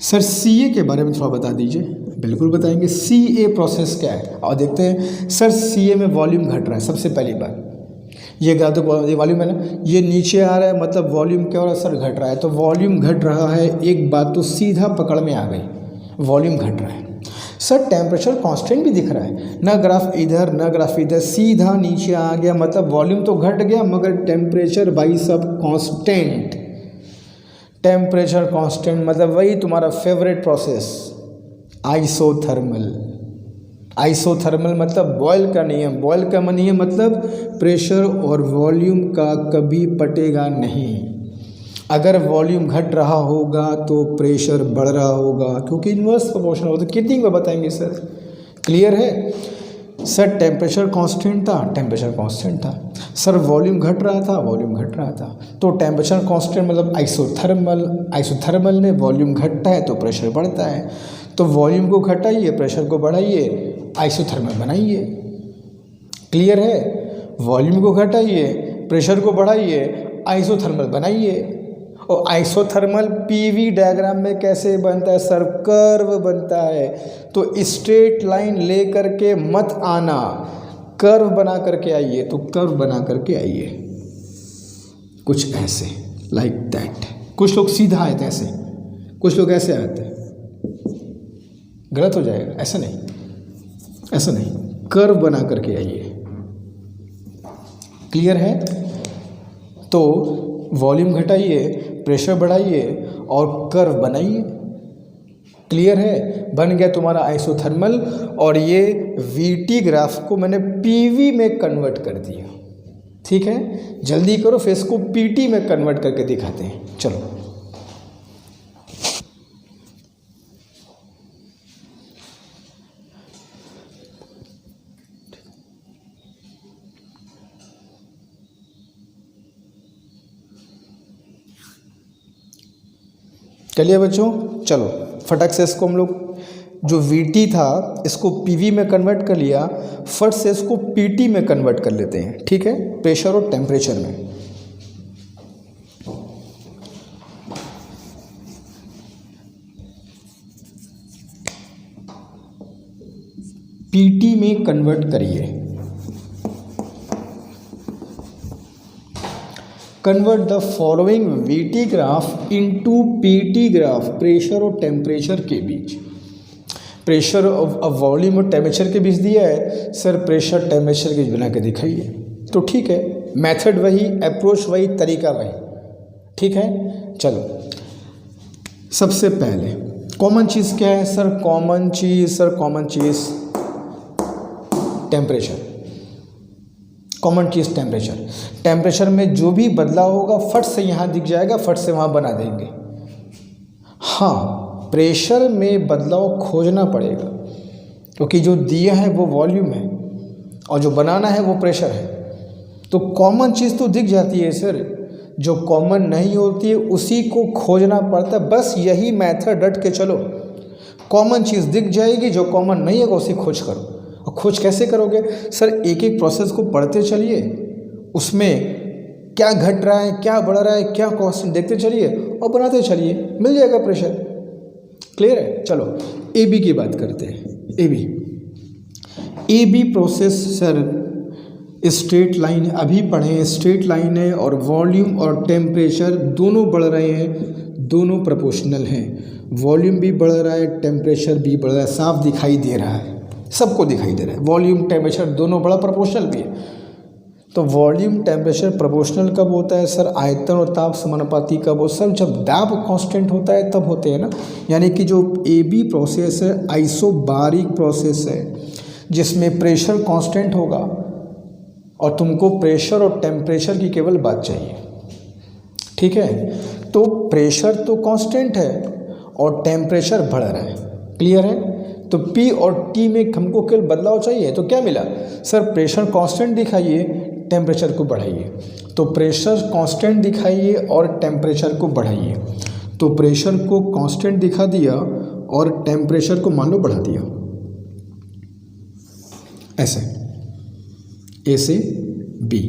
सर, सीए के बारे में थोड़ा बता दीजिए। बिल्कुल बताएंगे, सीए प्रोसेस क्या है, और देखते हैं सर। सीए में वॉल्यूम घट रहा है, सबसे पहली बात ये गा दो, ये वॉल्यूम है ना, ये नीचे आ रहा है, मतलब वॉल्यूम क्या हो रहा है सर? घट रहा है। तो वॉल्यूम घट रहा है, एक बात तो सीधा पकड़ में आ गई, वॉल्यूम घट रहा है। सर टेम्परेचर कांस्टेंट भी दिख रहा है, ना ग्राफ इधर ना ग्राफ इधर, सीधा नीचे आ गया, मतलब वॉल्यूम तो घट गया मगर टेम्परेचर भाई सब कांस्टेंट। टेम्परेचर कांस्टेंट मतलब वही तुम्हारा फेवरेट प्रोसेस, आइसोथर्मल। आइसोथर्मल मतलब बॉयल का नियम, बॉयल का नियम मतलब प्रेशर और वॉल्यूम का कभी पटेगा नहीं। अगर वॉल्यूम घट रहा होगा तो प्रेशर बढ़ रहा होगा, क्योंकि इन्वर्स प्रोपोर्शनल होता है। कितनी बार बताएंगे सर? क्लियर है सर? टेम्परेचर कांस्टेंट था, टेम्परेचर कांस्टेंट था सर, वॉल्यूम घट रहा था, वॉल्यूम घट रहा था। तो टेम्परेचर कांस्टेंट मतलब आइसोथर्मल। आइसोथर्मल में वॉल्यूम घटता है तो प्रेशर बढ़ता है, तो वॉल्यूम को घटाइए, प्रेशर को बढ़ाइए, आइसोथर्मल बनाइए। क्लियर है? वॉल्यूम को घटाइए, प्रेशर को बढ़ाइए, आइसोथर्मल बनाइए। और आइसोथर्मल पीवी डायग्राम में कैसे बनता है सर? कर्व बनता है। तो स्ट्रेट लाइन ले करके मत आना, कर्व बना करके आइए। तो कर्व बना करके आइए कुछ ऐसे, लाइक दैट। कुछ लोग सीधा आए थे ऐसे, कुछ लोग ऐसे आते हैं, गलत हो जाएगा। ऐसा नहीं, ऐसा नहीं, कर्व बना करके आइए। क्लियर है? तो वॉल्यूम घटाइए, प्रेशर बढ़ाइए और कर्व बनाइए। क्लियर है? बन गया तुम्हारा आइसोथर्मल। और ये वीटी ग्राफ को मैंने पीवी में कन्वर्ट कर दिया। ठीक है, जल्दी करो, फिर इसको पीटी में कन्वर्ट करके दिखाते हैं। चलो चलिए बच्चों, चलो फटक से इसको हम लोग जो वीटी था इसको पीवी में कन्वर्ट कर लिया, फट से इसको पीटी में कन्वर्ट कर लेते हैं। ठीक है, प्रेशर और टेम्परेचर में। पीटी में कन्वर्ट करिए। Convert the following VT graph into PT graph, pressure और टेम्परेचर के बीच। प्रेशर और वॉल्यूम और टेम्परेचर के बीच दिया है सर, प्रेशर टेम्परेचर के बीच बना के दिखाइए। तो ठीक है, मेथड वही, अप्रोच वही, तरीका वही। ठीक है, चलो सबसे पहले कॉमन चीज़ क्या है सर? कॉमन चीज़ टेम्परेचर। कॉमन चीज़ टेम्परेचर। टेम्परेचर में जो भी बदलाव होगा फट से यहाँ दिख जाएगा, फट से वहाँ बना देंगे। हाँ, प्रेशर में बदलाव खोजना पड़ेगा, क्योंकि जो दिया है वो वॉल्यूम है और जो बनाना है वो प्रेशर है। तो कॉमन चीज़ तो दिख जाती है सर, जो कॉमन नहीं होती है उसी को खोजना पड़ता है। बस यही मेथड रट के चलो, कॉमन चीज़ दिख जाएगी, जो कॉमन नहीं है उसी खोज करो। और खोज कैसे करोगे सर? एक एक प्रोसेस को पढ़ते चलिए, उसमें क्या घट रहा है, क्या बढ़ रहा है, क्या कांस्टेंट, देखते चलिए और बनाते चलिए, मिल जाएगा प्रेशर। क्लियर है। चलो ए बी की बात करते हैं। A B process sir straight line, अभी पढ़े स्ट्रेट लाइन है और वॉल्यूम और टेम्परेचर दोनों बढ़ रहे हैं, दोनों प्रोपोर्शनल हैं। वॉल्यूम भी बढ़ रहा है, टेम्परेचर भी बढ़ रहा है, साफ दिखाई दे रहा है, सबको दिखाई दे रहा है। वॉल्यूम टेम्परेचर दोनों बड़ा प्रोपोर्शनल भी है। तो वॉल्यूम टेम्परेचर प्रोपोर्शनल कब होता है सर? आयतन और ताप समानुपाती कब हो सर? जब दाब कांस्टेंट होता है तब होते हैं ना। यानी कि जो ए बी प्रोसेस है आइसोबारिक प्रोसेस है, जिसमें प्रेशर कांस्टेंट होगा और तुमको प्रेशर और टेम्परेचर की केवल बात चाहिए। ठीक है, तो प्रेशर तो कांस्टेंट है और टेम्परेचर बढ़ रहा है। क्लियर है। तो P और T में हमको केवल बदलाव चाहिए। तो क्या मिला सर? प्रेशर कांस्टेंट दिखाइए, टेम्परेचर को बढ़ाइए। तो प्रेशर कांस्टेंट दिखाइए और टेम्परेचर को बढ़ाइए। तो प्रेशर को कांस्टेंट दिखा दिया और टेम्परेचर को मान लो बढ़ा दिया, ऐसे ए से बी।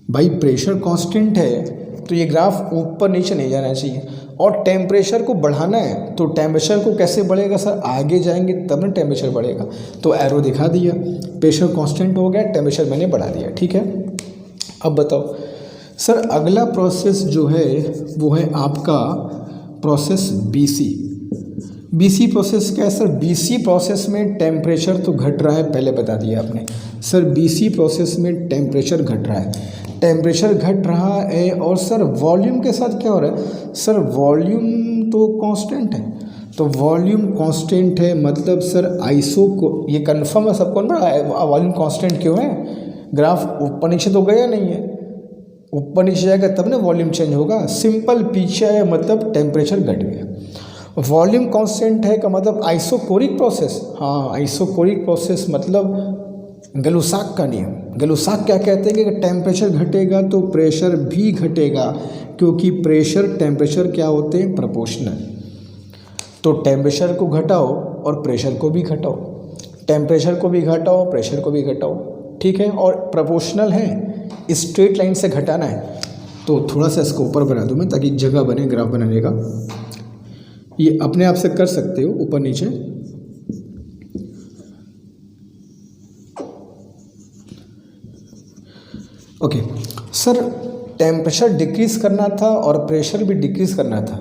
भाई प्रेशर कांस्टेंट है तो ये ग्राफ ऊपर नीचे नहीं जाना चाहिए, और टेम्परेचर को बढ़ाना है तो टेम्परेचर को कैसे बढ़ेगा सर? आगे जाएंगे तब ना टेम्परेचर बढ़ेगा। तो एरो दिखा दिया, प्रेशर कांस्टेंट हो गया, टेम्परेचर मैंने बढ़ा दिया। ठीक है। अब बताओ सर, अगला प्रोसेस जो है वो है आपका प्रोसेस बीसी प्रोसेस क्या है सर? बीसी प्रोसेस में टेम्परेचर तो घट रहा है, पहले बता दिया आपने सर। बीसी प्रोसेस में टेम्परेचर घट रहा है, टेम्परेचर घट रहा है। और सर वॉल्यूम के साथ क्या हो रहा है सर? वॉल्यूम तो कांस्टेंट है। तो वॉल्यूम कांस्टेंट है मतलब सर आइसो को ये कंफर्म है सबको ना, वॉल्यूम कांस्टेंट क्यों है? ग्राफ ऊपर नीचे तो गया नहीं है, ऊपर नीचे जाएगा तब ना वॉल्यूम चेंज होगा। सिंपल पीछे है मतलब टेम्परेचर घट गया। वॉल्यूम कांस्टेंट है का मतलब आइसोकोरिक प्रोसेस। हाँ, आइसोकोरिक प्रोसेस मतलब गलुसाक का नियम। गलुसाक क्या कहते हैं कि टेम्परेचर घटेगा तो प्रेशर भी घटेगा, क्योंकि प्रेशर टेम्परेचर क्या होते हैं? प्रोपोर्शनल। तो टेम्परेचर को घटाओ और प्रेशर को भी घटाओ, टेम्परेचर को भी घटाओ, प्रेशर को भी घटाओ। ठीक है। और प्रोपोर्शनल है, स्ट्रेट लाइन से घटाना है। तो थोड़ा सा इसको ऊपर बना दूँ मैं ताकि जगह बने ग्राफ बनाने का। ये अपने आप से कर सकते हो ऊपर नीचे। ओके सर, टेम्परेचर डिक्रीज़ करना था और प्रेशर भी डिक्रीज़ करना था,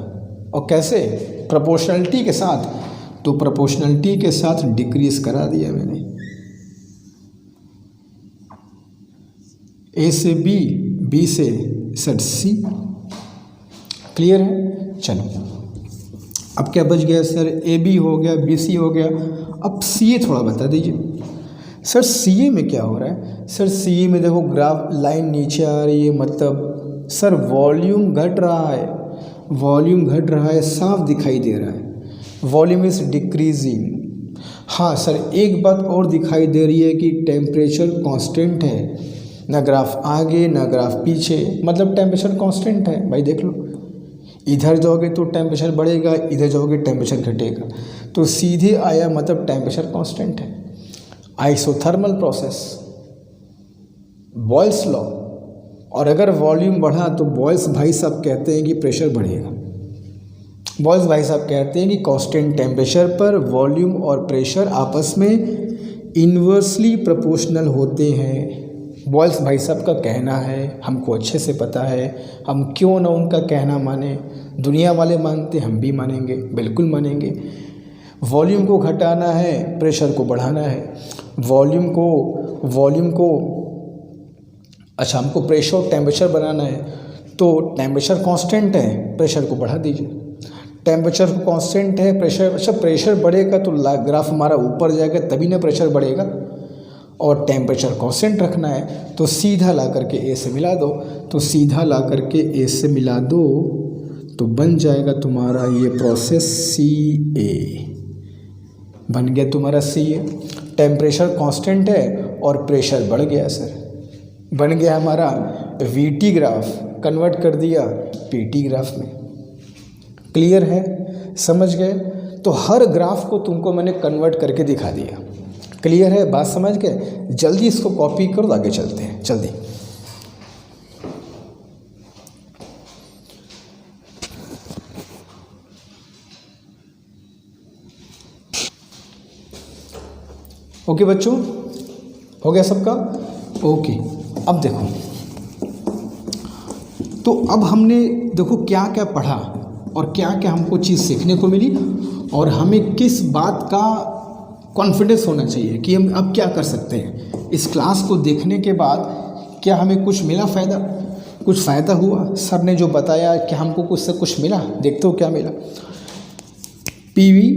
और कैसे? प्रोपोर्शनलिटी के साथ। तो प्रोपोर्शनलिटी के साथ डिक्रीज़ करा दिया मैंने, ए से बी, बी से सर सी। क्लियर है। चलो अब क्या बच गया सर? ए बी हो गया, बी सी हो गया। अब सी ए थोड़ा बता दीजिए सर। सी ए में क्या हो रहा है सर? सी ए में देखो ग्राफ लाइन नीचे आ रही है, मतलब सर वॉल्यूम घट रहा है, वॉल्यूम घट रहा है, साफ दिखाई दे रहा है। Volume is decreasing. हाँ सर, एक बात और दिखाई दे रही है कि टेम्परेचर कांस्टेंट है, ना ग्राफ आगे ना ग्राफ पीछे, मतलब टेम्परेचर कांस्टेंट है। भाई देख लो, इधर जाओगे तो टेम्परेचर बढ़ेगा, इधर जाओगे टेम्परेचर घटेगा। तो सीधे आया मतलब टेम्परेचर कांस्टेंट है। Isothermal process, Boyle's law. और अगर वॉल्यूम बढ़ा तो बॉयल्स भाई साहब कहते हैं कि प्रेशर बढ़ेगा। बॉयल्स भाई साहब कहते हैं कि कांस्टेंट टेम्परेचर पर वॉल्यूम और प्रेशर आपस में इन्वर्सली प्रोपोर्शनल होते हैं। बॉयल्स भाई साहब का कहना है, हमको अच्छे से पता है, हम क्यों ना उनका कहना माने। दुनिया वाले मानते, हम भी मानेंगे, बिल्कुल मानेंगे। वॉल्यूम को घटाना है, प्रेशर को बढ़ाना है। वॉल्यूम को अच्छा हमको प्रेशर और टेम्परेचर बनाना है, तो टेम्परेचर कांस्टेंट है, प्रेशर को बढ़ा दीजिए। टेम्परेचर कांस्टेंट है, प्रेशर, अच्छा प्रेशर बढ़ेगा तो ग्राफ हमारा ऊपर जाएगा तभी ना प्रेशर बढ़ेगा। और टेम्परेचर कांस्टेंट रखना है तो सीधा ला करके ए से मिला दो। तो सीधा ला करके ए से मिला दो तो बन जाएगा तुम्हारा ये प्रोसेस सी ए। बन गया तुम्हारा सी ए। टेम्परेचर कांस्टेंट है और प्रेशर बढ़ गया सर, बन गया हमारा वी टी ग्राफ, कन्वर्ट कर दिया पी टी ग्राफ में। क्लियर है, समझ गए? तो हर ग्राफ को तुमको मैंने कन्वर्ट करके दिखा दिया। क्लियर है, बात समझ गए? जल्दी इसको कॉपी करो, आगे चलते हैं जल्दी। ओके बच्चों, हो गया सबका? ओके, अब देखो, तो अब हमने देखो क्या क्या पढ़ा और क्या क्या हमको चीज़ सीखने को मिली, और हमें किस बात का कॉन्फिडेंस होना चाहिए कि हम अब क्या कर सकते हैं। इस क्लास को देखने के बाद क्या हमें कुछ मिला फ़ायदा? कुछ फ़ायदा हुआ? सर ने जो बताया क्या हमको कुछ से कुछ मिला? देखते हो क्या मिला। PV,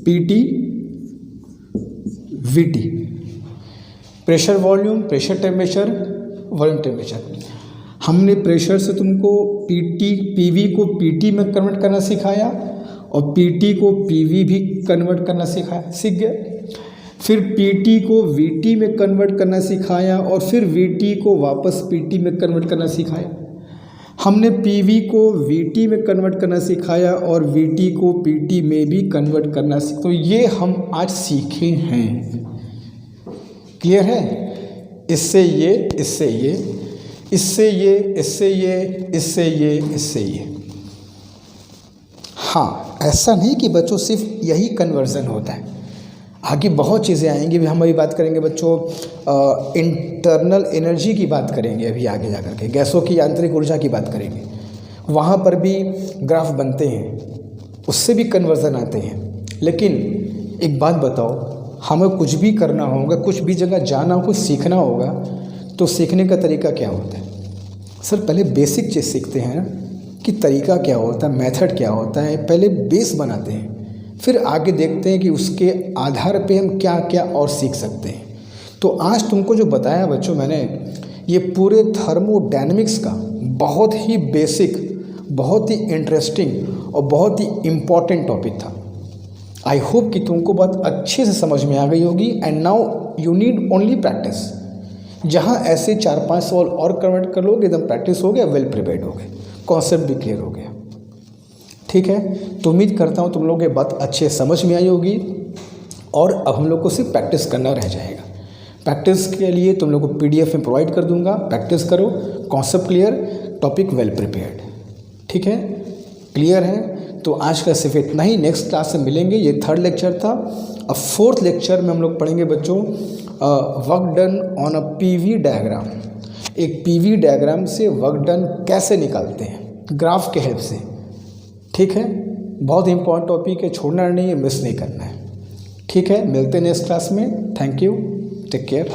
PT, VT, pressure volume, pressure temperature, volume temperature. हमने प्रेशर से तुमको पीवी को पीटी में कन्वर्ट करना सिखाया और पीटी को पीवी भी कन्वर्ट करना सिखाया, सीख गए। फिर पीटी को वीटी में कन्वर्ट करना सिखाया और फिर वीटी को वापस पीटी में कन्वर्ट करना सिखाया। हमने पीवी को वीटी में कन्वर्ट करना सिखाया और वीटी को पीटी में भी कन्वर्ट करना सीखा। तो ये हम आज सीखे हैं। क्लियर है? इससे ये, इससे ये, इससे ये, इससे ये, इससे ये, इससे ये। हाँ, ऐसा नहीं कि बच्चों सिर्फ यही कन्वर्जन होता है, आगे बहुत चीज़ें आएंगी। भी हम अभी बात करेंगे बच्चों इंटरनल एनर्जी की बात करेंगे, अभी आगे जा कर के गैसों की आंतरिक ऊर्जा की बात करेंगे। वहाँ पर भी ग्राफ बनते हैं, उससे भी कन्वर्जन आते हैं। लेकिन एक बात बताओ, हमें कुछ भी करना होगा, कुछ भी जगह जाना हो, कुछ सीखना होगा, तो सीखने का तरीका क्या होता है? सर पहले बेसिक चीज़ सीखते हैं कि तरीका क्या होता है, मेथड क्या होता है, पहले बेस बनाते हैं, फिर आगे देखते हैं कि उसके आधार पे हम क्या क्या और सीख सकते हैं। तो आज तुमको जो बताया बच्चों मैंने, ये पूरे थर्मोडायनेमिक्स का बहुत ही बेसिक, बहुत ही इंटरेस्टिंग और बहुत ही इम्पॉर्टेंट टॉपिक था। आई होप कि तुमको बहुत अच्छे से समझ में आ गई होगी। And now you need only practice. जहाँ ऐसे 4-5 सवाल और कन्वर्ट कर लोगे, एकदम प्रैक्टिस हो गया, वेल प्रिपेयर्ड हो गए, कॉन्सेप्ट भी क्लियर हो गया। ठीक है, तो उम्मीद करता हूँ तुम लोग ये बात अच्छे समझ में आई होगी, और अब हम लोग को सिर्फ प्रैक्टिस करना रह जाएगा। प्रैक्टिस के लिए तुम लोग को PDF में प्रोवाइड कर दूंगा, प्रैक्टिस करो, concept clear, topic well prepared. ठीक है, क्लियर है? तो आज का सिर्फ इतना ही, नेक्स्ट क्लास में मिलेंगे। ये 3rd लेक्चर था। अब 4th लेक्चर में हम लोग पढ़ेंगे बच्चों work done on a PV diagram. एक PV डायग्राम से वर्क डन कैसे निकालते हैं, ग्राफ के हेल्प से। ठीक है, बहुत इंपॉर्टेंट टॉपिक है, छोड़ना नहीं है, मिस नहीं करना है। ठीक है, मिलते हैं नेक्स्ट क्लास में। Thank you, take care.